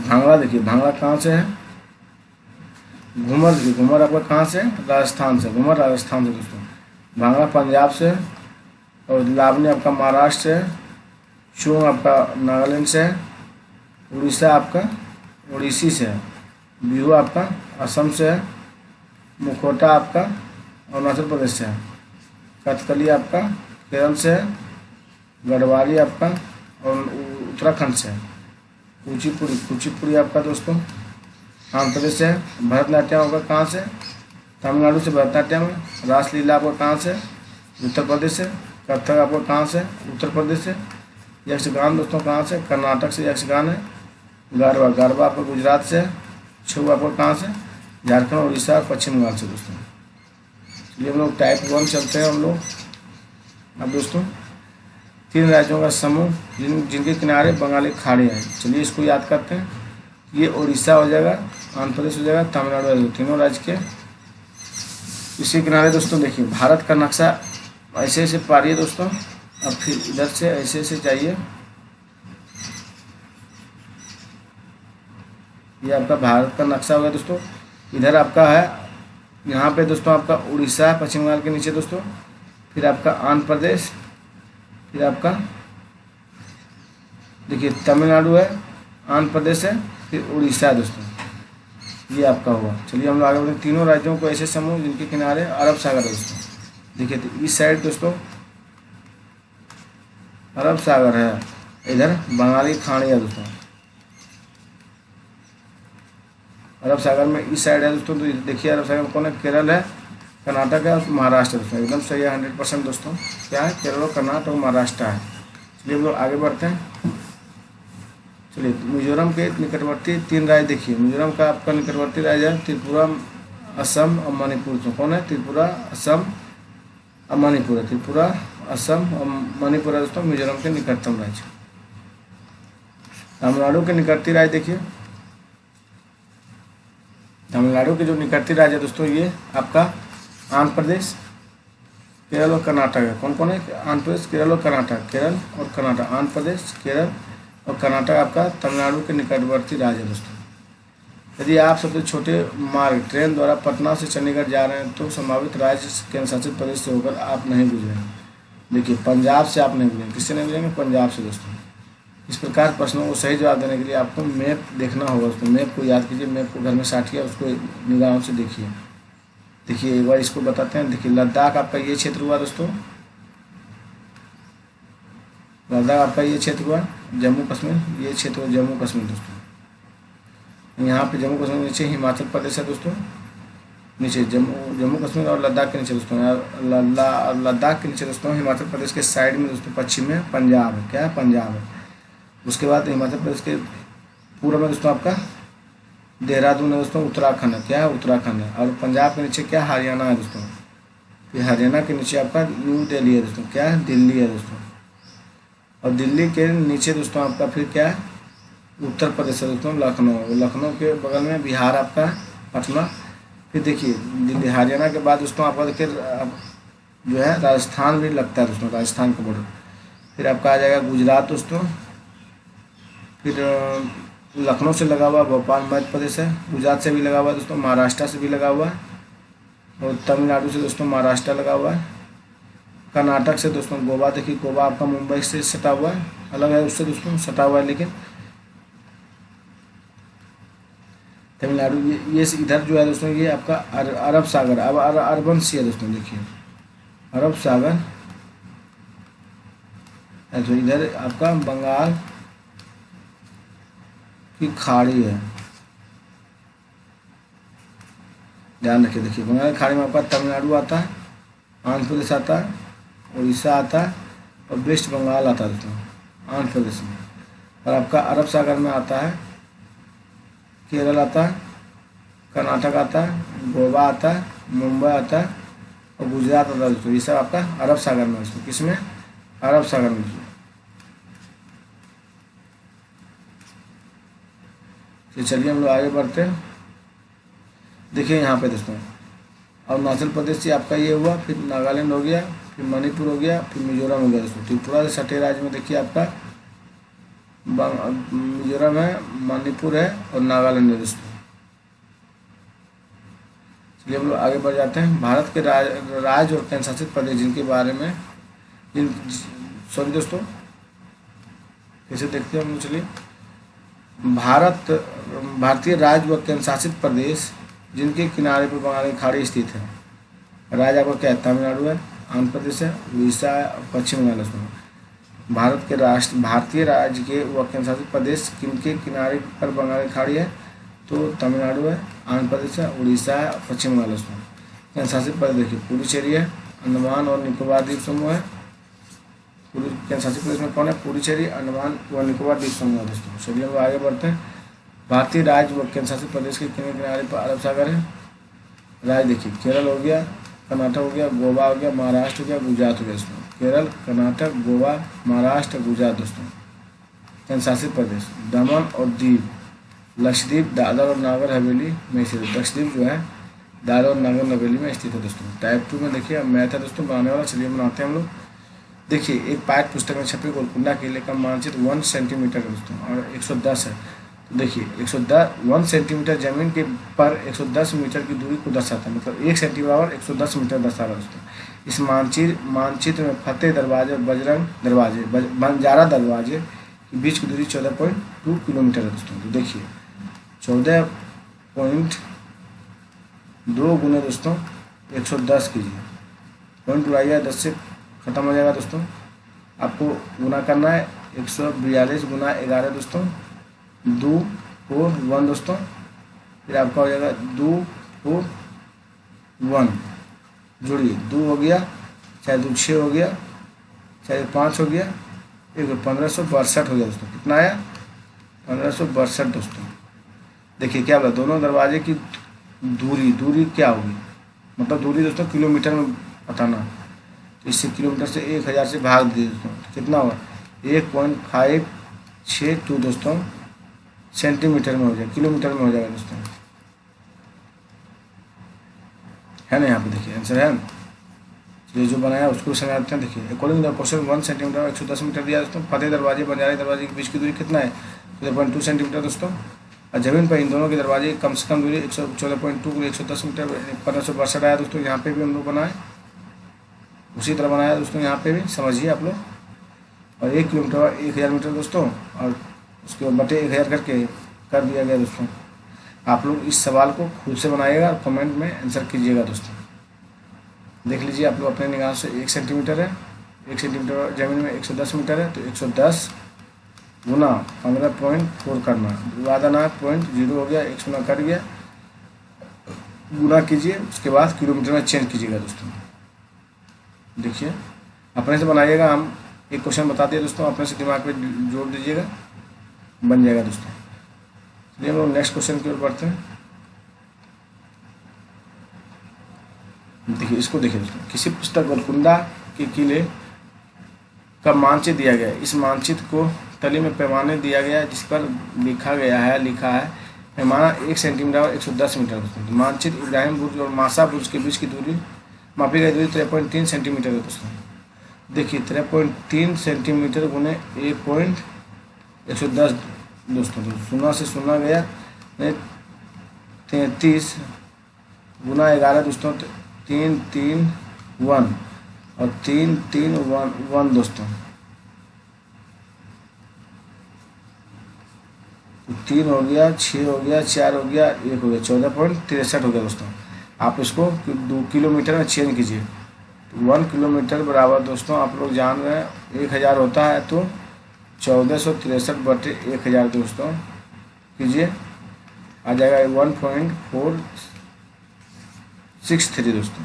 भांगड़ा देखिए, भांगड़ा कहाँ से है। घूमर देखिए, घूमर आपका कहाँ से, राजस्थान से। घूमर राजस्थान से दोस्तों। भांगड़ा पंजाब से। और लावनी आपका महाराष्ट्र से। चोंग आपका नागालैंड से। उड़ीसा आपका उड़ीसी से। बिहू आपका असम से। मुखोटा आपका अरुणाचल प्रदेश से। कथकली आपका केरल से। गढ़वाली आपका और उत्तराखंड से। कुचिपुड़ी आपका दोस्तों आंध्र प्रदेश से। भरतनाट्यम आपका कहाँ से, तमिलनाडु से भरतनाट्यम। रासलीला आपका कहाँ से, उत्तर प्रदेश से। कथक आपका कहाँ से, उत्तर प्रदेश से। यक्षगान दोस्तों कहाँ से, कर्नाटक से यक्षगान है। गारवा आपका गुजरात से। छऊ आपका कहाँ से, झारखंड, उड़ीसा, पश्चिम बंगाल से दोस्तों। चलिए हम लोग टाइप 1 चलते हैं हम लोग। अब दोस्तों 3 राज्यों का समूह जिनके किनारे बंगाली खाड़ी है। चलिए इसको याद करते हैं। ये उड़ीसा हो जाएगा, आंध्र प्रदेश हो जाएगा, तमिलनाडु हो जाएगा, तीनों राज्य के इसी किनारे दोस्तों। देखिए भारत का नक्शा ऐसे ऐसे पारिए दोस्तों। अब फिर इधर से ऐसे ऐसे जाइए। ये आपका भारत का नक्शा हो गया दोस्तों। इधर आपका है, यहाँ पे दोस्तों आपका उड़ीसा पश्चिम बंगाल के नीचे दोस्तों। फिर आपका आंध्र प्रदेश। फिर आपका देखिए तमिलनाडु है, आंध्र प्रदेश है, फिर उड़ीसा है दोस्तों। ये आपका हुआ। चलिए हम लोग आगे बढ़ते। तीनों राज्यों को ऐसे समूह जिनके किनारे अरब सागर है दोस्तों। देखिए तो इस साइड दोस्तों अरब सागर है, इधर बंगाली खाड़ी है दोस्तों। अरब सागर में इस साइड है दोस्तों। तो देखिए अरब सागर में कौन है, केरल है, कर्नाटक है और महाराष्ट्र है दोस्तों। एकदम सही है 100% दोस्तों। क्या है, केरल और कर्नाटक और महाराष्ट्र है। चलिए हम लोग आगे बढ़ते हैं। चलिए मिजोरम के निकटवर्ती 3 राज्य देखिए। मिजोरम का आपका निकटवर्ती राज्य है त्रिपुरा, असम और मणिपुर। तो कौन है, त्रिपुरा, असम और मणिपुर है। त्रिपुरा, असम और मणिपुर है दोस्तों मिजोरम के निकटतम राज्य। तमिलनाडु के निकटवर्ती राज्य देखिए। तमिलनाडु के जो निकटवर्ती राज्य है दोस्तों ये आपका आंध्र प्रदेश, केरल और कर्नाटक है। कौन कौन है, आंध्र प्रदेश, केरल और कर्नाटक। केरल और कर्नाटक, आंध्र प्रदेश, केरल और कर्नाटक आपका तमिलनाडु के निकटवर्ती राज्य है दोस्तों। यदि आप सबसे छोटे मार्ग ट्रेन द्वारा पटना से चंडीगढ़ जा रहे हैं तो संभावित राज्य केंद्र शासित प्रदेश से होकर आप नहीं गुजरेंगे। देखिए पंजाब से आप नहीं गुजरेंगे। किससे नहीं गुजरेंगे, पंजाब से दोस्तों। इस प्रकार प्रश्नों को सही जवाब देने के लिए आपको मैप देखना होगा दोस्तों। मैप को याद कीजिए, मैप को घर में साटिए, उसको निगाहों से देखिए। देखिए एक बार इसको बताते हैं। देखिए लद्दाख आपका ये क्षेत्र हुआ दोस्तों, लद्दाख आपका ये क्षेत्र हुआ। जम्मू कश्मीर ये क्षेत्र हुआ जम्मू कश्मीर दोस्तों। यहाँ पे जम्मू कश्मीर नीचे हिमाचल प्रदेश है दोस्तों, नीचे जम्मू कश्मीर और लद्दाख के नीचे दोस्तों, लद्दाख के नीचे दोस्तों हिमाचल प्रदेश के साइड में दोस्तों पश्चिम में पंजाब है। क्या है? पंजाब है। उसके बाद हिमाचल प्रदेश के पूर्व में दोस्तों आपका देहरादून है दोस्तों, उत्तराखंड है। क्या है? उत्तराखंड है। और पंजाब के नीचे क्या? हरियाणा है दोस्तों। फिर हरियाणा के नीचे आपका न्यू दिल्ली है दोस्तों। क्या है? दिल्ली है दोस्तों। और दिल्ली के नीचे दोस्तों आपका फिर क्या है? उत्तर प्रदेश है दोस्तों, लखनऊ। लखनऊ के बगल में बिहार आपका पटना। फिर देखिए दिल्ली हरियाणा के बाद दोस्तों आपका देखिए जो है राजस्थान भी लगता है दोस्तों, राजस्थान का बॉर्डर। फिर आपका आ जाएगा गुजरात दोस्तों। फिर लखनऊ से लगा हुआ भोपाल मध्य प्रदेश है, गुजरात से भी लगा हुआ है दोस्तों, महाराष्ट्र से भी लगा हुआ है, और तमिलनाडु से दोस्तों महाराष्ट्र लगा हुआ है। कर्नाटक से दोस्तों गोवा, देखिए गोवा आपका मुंबई से सटा हुआ है, अलग है उससे दोस्तों सटा हुआ है, लेकिन तमिलनाडु ये इधर जो है दोस्तों ये आपका अरब सागर, अब अरबन सी है दोस्तों। देखिए अरब सागर है तो इधर आपका बंगाल की खाड़ी है, ध्यान रखिए। देखिए बंगाल की खाड़ी में आपका तमिलनाडु आता है, आंध्र प्रदेश आता है, उड़ीसा आता है और वेस्ट बंगाल आता है दोस्तों आंध्र प्रदेश में। और आपका अरब सागर में आता है केरल आता है, कर्नाटक आता है, गोवा आता है, मुंबई आता है और गुजरात आता है दोस्तों। ये सब आपका अरब सागर में दोस्तों, किसमें? अरब सागर में दोस्तों। तो चलिए हम लोग आगे बढ़ते हैं। देखिए यहाँ पे दोस्तों अरुणाचल प्रदेश से आपका ये हुआ, फिर नागालैंड हो गया, फिर मणिपुर हो गया, फिर मिजोरम हो गया दोस्तों। त्रिपुरा से सटे राज्य में देखिए आपका मिजोरम है, मणिपुर है और नागालैंड है दोस्तों। चलिए हम लोग आगे बढ़ जाते हैं। भारत के राज्य और केंद्र शासित प्रदेश जिनके बारे में सॉरी दोस्तों कैसे देखते हैं हम लोग। चलिए भारतीय राज्य व केंद्र शासित प्रदेश जिनके किनारे पर बंगाल की खाड़ी स्थित है। राज्य आपका क्या है? तमिलनाडु है, आंध्र प्रदेश है, उड़ीसा है और पश्चिम बंगाल है। भारतीय राज्य के व केंद्र शासित प्रदेश किनके किनारे पर बंगाल की खाड़ी है? तो तमिलनाडु है, आंध्र प्रदेश है, उड़ीसा है और पश्चिम बंगाल है। केंद्र शासित प्रदेश देखिए पुडुचेरी है, अंडमान और निकोबार द्वीप समूह है। केंद्र शासित प्रदेश में कौन है? पुडुचेरी, अंडमान व निकोबार द्वीप समूह है दोस्तों। चलिए हम आगे बढ़ते हैं। भारतीय राज्य व केंद्र शासित प्रदेश के किनारे पर अरब सागर है। राज्य देखिए केरल हो गया, कर्नाटक हो गया, गोवा हो गया, महाराष्ट्र हो गया, गुजरात हो गया दोस्तों। केरल, कर्नाटक, गोवा, महाराष्ट्र, गुजरात दोस्तों। केंद्र शासित प्रदेश दमन और दीव, लक्षद्वीप, दादर और नागर हवेली में स्थित है। लक्षद्वीप जो है दादर और नागर हवेली में स्थित है दोस्तों। टाइप 2 में देखिए मैथ है दोस्तों बनाने वाला। चलिए बनाते हैं हम लोग। देखिए एक पाठ्य पुस्तक में छपे गोलकुंडा किले का मानचित्र 1 सेंटीमीटर है दोस्तों और 110 है। तो देखिए 1 सेंटीमीटर जमीन के पर 110 मीटर की दूरी को दर्शाता है, मतलब 1 सेंटीमीटर बराबर 110 मीटर दर्शा रहा है दोस्तों। इस मानचित्र में फतेह दरवाजे, बजरंग दरवाजे, बंजारा दरवाजे के बीच की दूरी 14.2 किलोमीटर है दोस्तों। तो देखिए 14.2 गुने दोस्तों 110 कीजिए, पॉइंट उड़ाइए 10 से खत्म हो जाएगा दोस्तों। आपको गुना करना है 142 गुना 11 दोस्तों, 2 4 1 दोस्तों। फिर आपका हो जाएगा 2 4 1, जोड़िए 2 हो गया, चाहे 2 6 हो गया, चाहे 5 हो गया, 1562 हो गया दोस्तों। कितना आया? 1562 दोस्तों। देखिए क्या बोला, दोनों दरवाजे की दूरी क्या होगी, मतलब दूरी दोस्तों किलोमीटर में बताना। तो इससे किलोमीटर से 1000 से भाग दिए दोस्तों, तो कितना होगा? 1.562 दोस्तों सेंटीमीटर में हो जाएगा, किलोमीटर में हो जाएगा दोस्तों, है ना। यहाँ पे देखिए आंसर है, ये जो बनाया उसको समझाते हैं। देखिए according the question 1 centimetre 110 metre दिया दोस्तों। फतेह दरवाजे बंजारे दरवाजे के बीच की दूरी कितना है? 14.2 सेंटीमीटर दोस्तों। और जमीन पर इन दोनों के दरवाजे कम से कम दूरी 14.2 110 मीटर 1562 आया दोस्तों। यहाँ पे भी हम लोग बनाए, उसी तरह बनाया दोस्तों, यहाँ पे भी समझिए आप लोग। और 1 किलोमीटर 1000 मीटर दोस्तों, और उसके बटे 1000 करके कर दिया गया दोस्तों। आप लोग इस सवाल को खुद से बनाइएगा और कमेंट में आंसर कीजिएगा दोस्तों। देख लीजिए आप लोग अपने निगाह से 1 सेंटीमीटर है, 1 सेंटीमीटर ज़मीन में 110 मीटर है, तो 110 गुना 15.4 करना, वादा ना 0.0 हो गया, 1 गुना कट गया, गुना कीजिए, उसके बाद किलोमीटर में चेंज कीजिएगा दोस्तों। देखिए अपने से बनाइएगा, हम एक क्वेश्चन बताते हैं दोस्तों, अपने से दिमाग पे जोड़ दीजिएगा, बन जाएगा दोस्तों। चलिए हम लोग नेक्स्ट क्वेश्चन की ओर बढ़ते हैं। देखिए इसको देखिए दोस्तों, किसी पुस्तक गोलकुंडा के किले का मानचित्र दिया गया है। इस मानचित्र को तली में पैमाने दिया गया है, जिस पर लिखा है पैमाना 1 सेंटीमीटर और 110 मीटर दोस्तों। मानचित्र इब्राहिम बुर्ज और मासा बुर्ज के बीच की दूरी मापी गई दूरी 13.3 सेंटीमीटर है दोस्तों। देखिए 13.3 सेंटीमीटर गुने 1.110 दोस्तों, तो 0 से 0 गया, 33 गुना 11 दोस्तों, 331 और 331 दोस्तों, तो 3 हो गया, 6 हो गया, 4 हो गया, 1 हो गया, 14.63 हो गया दोस्तों। आप इसको 2 किलोमीटर में चेंज कीजिए, तो 1 किलोमीटर बराबर दोस्तों आप लोग जान रहे हैं 1000 होता है, तो 1463 बटे 1000 दोस्तों कीजिए, आ जाएगा 1.463 दोस्तों।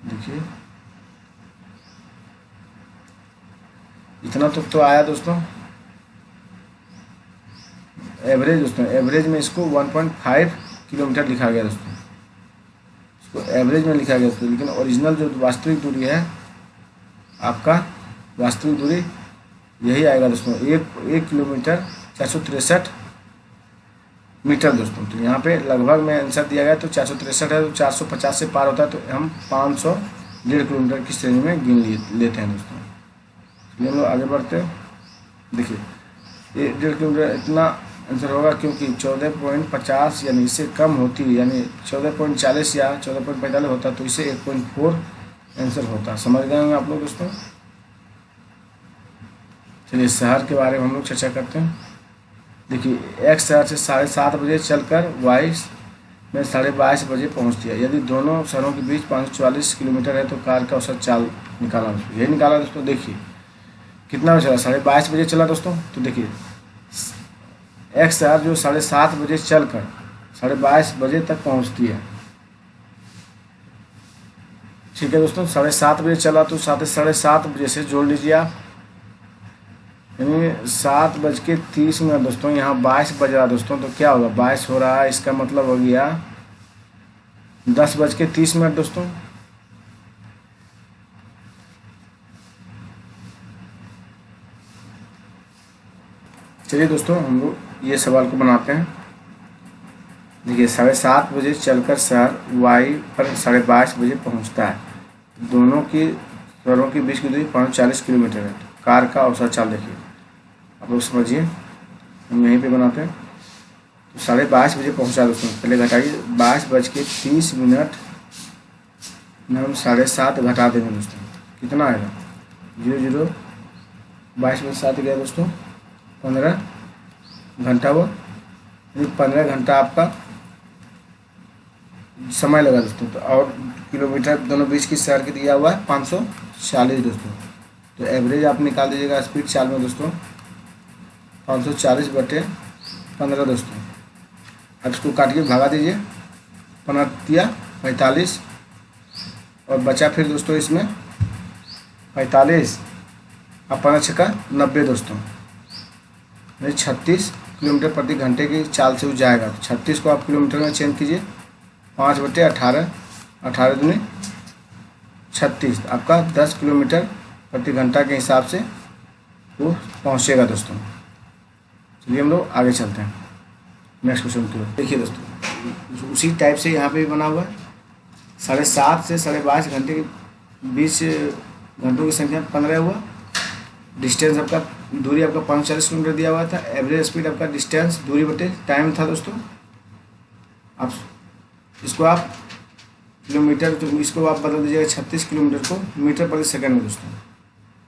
देखिए इतना तो आया दोस्तों। एवरेज दोस्तों, एवरेज में इसको 1.5 किलोमीटर लिखा गया दोस्तों, इसको एवरेज में लिखा गया दोस्तों, लेकिन ओरिजिनल जो वास्तविक दूरी है आपका, वास्तविक दूरी यही आएगा दोस्तों, 1 किलोमीटर 463 मीटर दोस्तों। तो यहाँ पे लगभग में आंसर दिया गया, तो 463 है, तो 450 से पार होता है, तो हम 500 1.5 किलोमीटर की श्रेणी में गिन लेते हैं दोस्तों। चलिए हम लोग आगे बढ़ते हैं। देखिए ये 1.5 किलोमीटर इतना आंसर होगा, क्योंकि 14.50 यानी इससे कम होती है, यानी 14.40 या 14.45 होता, तो इसे 1.4 आंसर होता। समझ गए होंगे आप लोग दोस्तों। चलिए शहर के बारे में हम लोग चर्चा करते हैं। देखिए एक्स शहर से 7:30 बजे चलकर वाई में 22:30 बजे पहुंचती है। यदि दोनों शहरों के बीच 544 किलोमीटर है, तो कार का औसत चाल निकाला दोस्तों। यही निकाला दोस्तों। देखिए कितना बजे चला, 22:30 बजे चला दोस्तों, तो देखिए एक्स शहर जो 7:30 बजे चलकर 22:30 बजे तक पहुंचती है, ठीक है दोस्तों। 7:30 बजे चला, तो 7:30 बजे से जोड़ लीजिए आप, यानी 7:30 दोस्तों, यहाँ 22 बज रहा दोस्तों, तो क्या होगा, 22 हो रहा है, इसका मतलब हो गया 10:30 दोस्तों। चलिए दोस्तों हम लोग ये सवाल को बनाते हैं। देखिए 7:30 बजे चलकर शहर वाई पर 22:30 बजे पहुंचता है। दोनों की शहरों के बीच की दूरी 540 किलोमीटर है। कार का औसत चाल देखिए, आप लोग समझिए, हम यहीं पे बनाते हैं। तो 22:30 बजे पहुंचा दोस्तों, पहले घटाइए, 22:30 में हम 7:30 घटा देंगे दोस्तों, कितना आएगा, 00, 22 में 7 गया दोस्तों, 15 घंटा हुआ, 15 घंटा आपका समय लगा दोस्तों। तो और किलोमीटर दोनों बीच की शहर की दिया हुआ है 540 दोस्तों। तो एवरेज आप निकाल दीजिएगा स्पीड चाल में दोस्तों, 540/15 दोस्तों। अब इसको काट के भगा दीजिए, 45 और बचा फिर दोस्तों इसमें 45 और 5 90 दोस्तों, 36 किलोमीटर प्रति घंटे की चाल से वो जाएगा। तो 36 को आप किलोमीटर में चेंज कीजिए, 5/18, 18 दूनी 36, आपका 10 किलोमीटर प्रति घंटा के हिसाब से वो पहुँचेगा दोस्तों। चलिए हम लोग आगे चलते हैं नेक्स्ट क्वेश्चन की ओर। देखिए दोस्तों उसी टाइप से यहाँ पे भी बना हुआ है, 7:30 से 22:30 घंटे के बीच घंटों की संख्या 15 हुआ। डिस्टेंस आपका, दूरी आपका 540 किलोमीटर दिया हुआ था। एवरेज स्पीड आपका डिस्टेंस दूरी बटे टाइम था दोस्तों। आप इसको आप किलोमीटर, तो इसको आप बदल दीजिएगा 36 किलोमीटर को मीटर प्रति सेकंड में दोस्तों।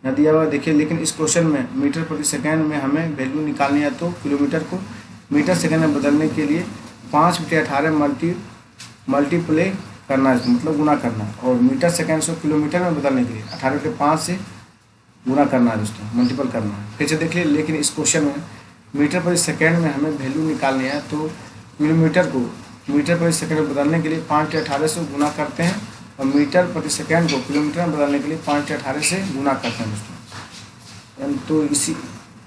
यहाँ दिया हुआ देखिए, लेकिन इस क्वेश्चन में मीटर प्रति सेकंड में हमें वैल्यू निकालनी है, तो किलोमीटर को मीटर सेकंड में बदलने के लिए 5/18 मल्टीप्लाई करना है, मतलब गुना करना है, और मीटर सेकंड से किलोमीटर में बदलने के लिए 18/5 से गुना करना है दोस्तों, मल्टीपल करना है। फिर से देखिए, लेकिन इस क्वेश्चन में मीटर प्रति सेकंड में हमें वैल्यू निकालनी है, तो किलोमीटर को मीटर प्रति सेकंड में बदलने के लिए 5/18 से गुना करते हैं, और मीटर प्रति सेकंड को किलोमीटर में बदलने के लिए 5/18 से गुना करते हैं दोस्तों।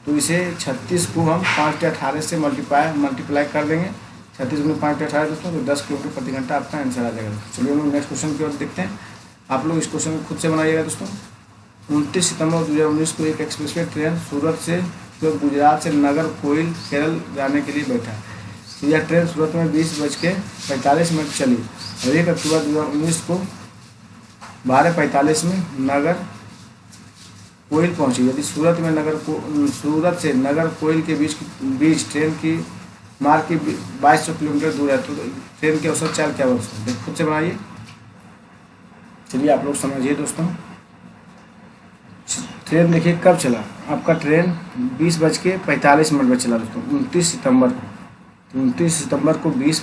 तो इसे 36 को हम 5/18 से मल्टीप्लाई कर देंगे, 36 गुना 5/18 दोस्तों, तो 10 किलोमीटर प्रति घंटा आपका आंसर आ जाएगा। चलिए हम लोग नेक्स्ट क्वेश्चन की ओर देखते हैं। आप लोग इस क्वेश्चन को खुद से बनाइएगा दोस्तों। 29 सितंबर 2019 को एक एक्सप्रेसवे ट्रेन सूरत से गुजरात से नागरकोइल केरल जाने के लिए बैठा। तो यह ट्रेन सूरत में 20:45 चली और 1 अक्टूबर 2019 को 12:45 में नागरकोइल पहुंची। यदि सूरत से नागरकोइल के बीच ट्रेन की मार्ग की 2200 किलोमीटर दूर है, तो ट्रेन की औसत चाल क्या होगा, खुद से बनाइए। चलिए आप लोग समझिए दोस्तों। ट्रेन देखिए कब चला, आपका ट्रेन 20:45 पर चला दोस्तों, 29 सितंबर को। तो 29 सितंबर को 20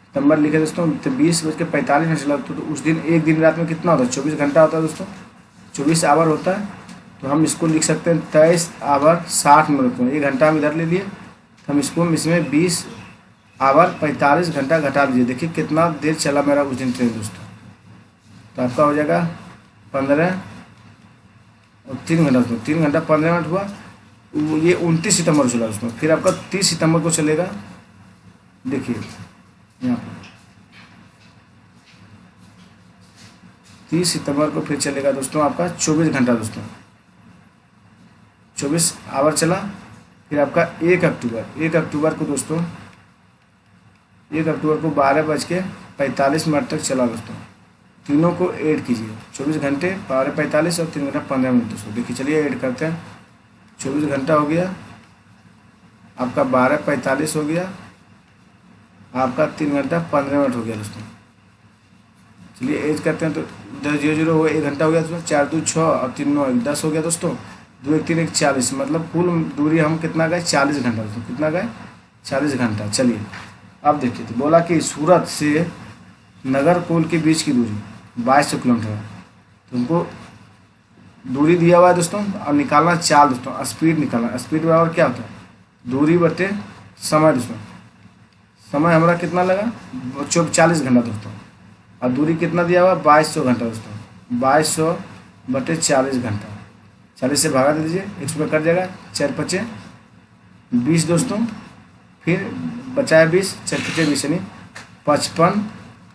सितंबर लिखे दोस्तों, तो 20:45 में चला। तो उस दिन एक दिन रात में कितना होता है, 24 घंटा होता है दोस्तों, 24 आवर होता है। तो हम इसको लिख सकते हैं 23 आवर 60 मिनट में, 1 घंटा हम इधर ले लिए, तो हम इसमें 20 आवर 45 घंटा घटा दीजिए। देखिए कितना देर चला मेरा उस दिन ट्रेन दोस्तों, तो आपका हो जाएगा 15 और 3 घंटा दोस्तों, 3 घंटा 15 मिनट हुआ। ये 29 सितंबर को चला उसमें। फिर आपका 30 सितंबर को चलेगा, देखिए यहाँ पर 30 सितंबर को फिर चलेगा दोस्तों आपका 24 घंटा दोस्तों, 24 आवर चला। फिर आपका 1 अक्टूबर को दोस्तों, 1 अक्टूबर को 12:45 तक चला दोस्तों। तीनों को ऐड कीजिए, 24 घंटे 12:45 और 3 घंटा 15 मिनट दोस्तों। देखिए चलिए ऐड करते हैं। 24 घंटा हो गया आपका, 12:45 हो गया आपका, 3 घंटा 15 मिनट हो गया दोस्तों। चलिए ऐड करते हैं, तो 10:00 हो गया, 1 घंटा हो गया दोस्तों, 4 2 6 और 3 9 10 हो गया दोस्तों, 2 1 3 1 40, मतलब कुल दूरी हम कितना गए, 40 घंटा दोस्तों। कितना गए, 40 घंटा। चलिए अब देखिए, तो बोला कि सूरत से नागरकोइल के बीच की दूरी 2200 किलोमीटर है। तो उनको दूरी दिया हुआ है दोस्तों, और निकालना चाल दोस्तों, स्पीड निकालना। स्पीड बराबर क्या होता है, दूरी बटे समय दोस्तों। समय हमारा कितना लगा, 40 घंटा दोस्तों, और दूरी कितना दिया हुआ, 2200 घंटा दोस्तों। 2200 बटे 40 घंटा, 40 से भागा दे दीजिए, 100 पे कट जाएगा, 4 5 20 दोस्तों। फिर बचाया 20, 4 5 20 यानी 55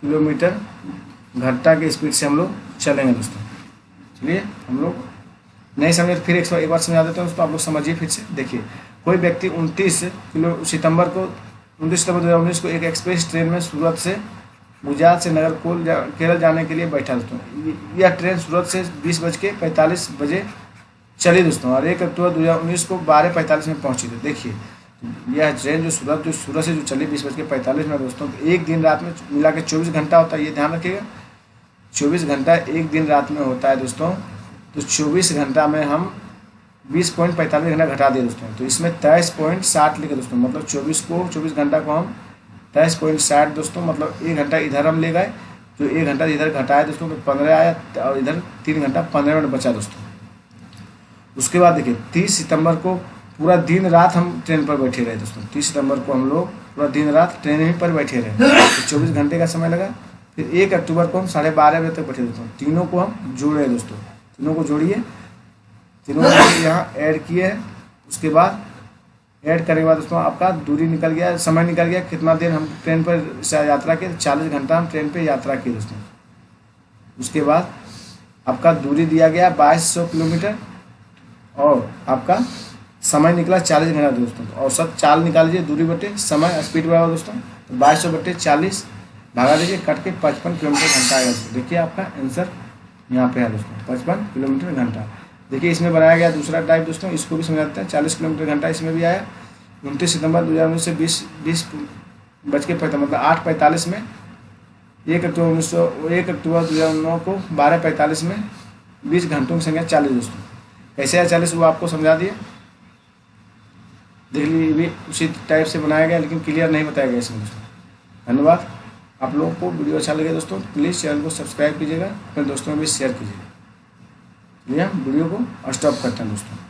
किलोमीटर घंटा के स्पीड से हम लोग चलेंगे दोस्तों। चलिए हम लोग नहीं समझे तो फिर एक बार समझा देते हैं दोस्तों, आप लोग समझिए फिर से। देखिए, कोई व्यक्ति 29 सितंबर 2019 को एक एक्सप्रेस ट्रेन में सूरत से गुजरात से नागरकोइल केरल जाने के लिए बैठा दोस्तों। यह ट्रेन सूरत से 20:45 चली दोस्तों, और 1 अक्टूबर 2019 को 12:45 में पहुंची। तो देखिए यह ट्रेन जो सूरत से जो चली 20:45 में दोस्तों, तो एक दिन रात में मिला के 24 घंटा होता है, ये ध्यान रखिएगा। 24 घंटा एक दिन रात में होता है दोस्तों। तो 24 घंटा में हम 20.45 घंटा घटा दिए दोस्तों, तो इसमें 23.60 लिखे दोस्तों, मतलब 24 घंटा को हम 23.60 दोस्तों, मतलब 1 घंटा इधर हम ले गए, जो 1 घंटा इधर घटाए दोस्तों, तो 15 आया, और इधर 3 घंटा 15 मिनट बचा दोस्तों। उसके बाद देखिए 30 सितंबर को पूरा दिन रात हम ट्रेन पर बैठे रहे दोस्तों। 30 सितंबर को हम लोग पूरा दिन रात ट्रेन ही पर बैठे रहे, तो 24 घंटे का समय लगा। फिर 1 अक्टूबर को हम 12:30 बजे तक बैठे दोस्तों। तीनों को हम जोड़े दोस्तों, तीनों को जोड़िए, तीनों को यहाँ ऐड किए हैं। उसके बाद ऐड करने के बाद दोस्तों आपका दूरी निकल गया, समय निकल गया, कितना देर हम ट्रेन पर यात्रा किए, 40 घंटा हम ट्रेन पर यात्रा किए दोस्तों। उसके बाद आपका दूरी दिया गया 2200 किलोमीटर, और आपका समय निकला 40 घंटा दोस्तों। तो औसत चाल निकाल लीजिए, दूरी बटे समय, स्पीड बराबर दोस्तों, तो 2200 बटे 40 भागा दीजिए, कट के 55 किलोमीटर घंटा आएगा दोस्तों। देखिए आपका आंसर यहाँ पे है दोस्तों, 55 किलोमीटर घंटा। देखिए इसमें बनाया गया दूसरा टाइप दोस्तों, इसको भी समझाते हैं। 40 किलोमीटर घंटा इसमें भी आया। 29 सितंबर 2019 से 20:45 मतलब 8:45 में, 1 अक्टूबर 2009 को 12:45 में 20 घंटों की संख्या 40 दोस्तों। कैसे है 40 वो आपको समझा दिए, देख लीजिए भी उसी टाइप से बनाया गया, लेकिन क्लियर नहीं बताया गया इसमें दोस्तों। धन्यवाद। आप लोगों को वीडियो अच्छा लगे दोस्तों, प्लीज़ चैनल को सब्सक्राइब कीजिएगा, अपने दोस्तों में भी शेयर कीजिएगा। चलिए हम वीडियो को स्टॉप करते हैं दोस्तों।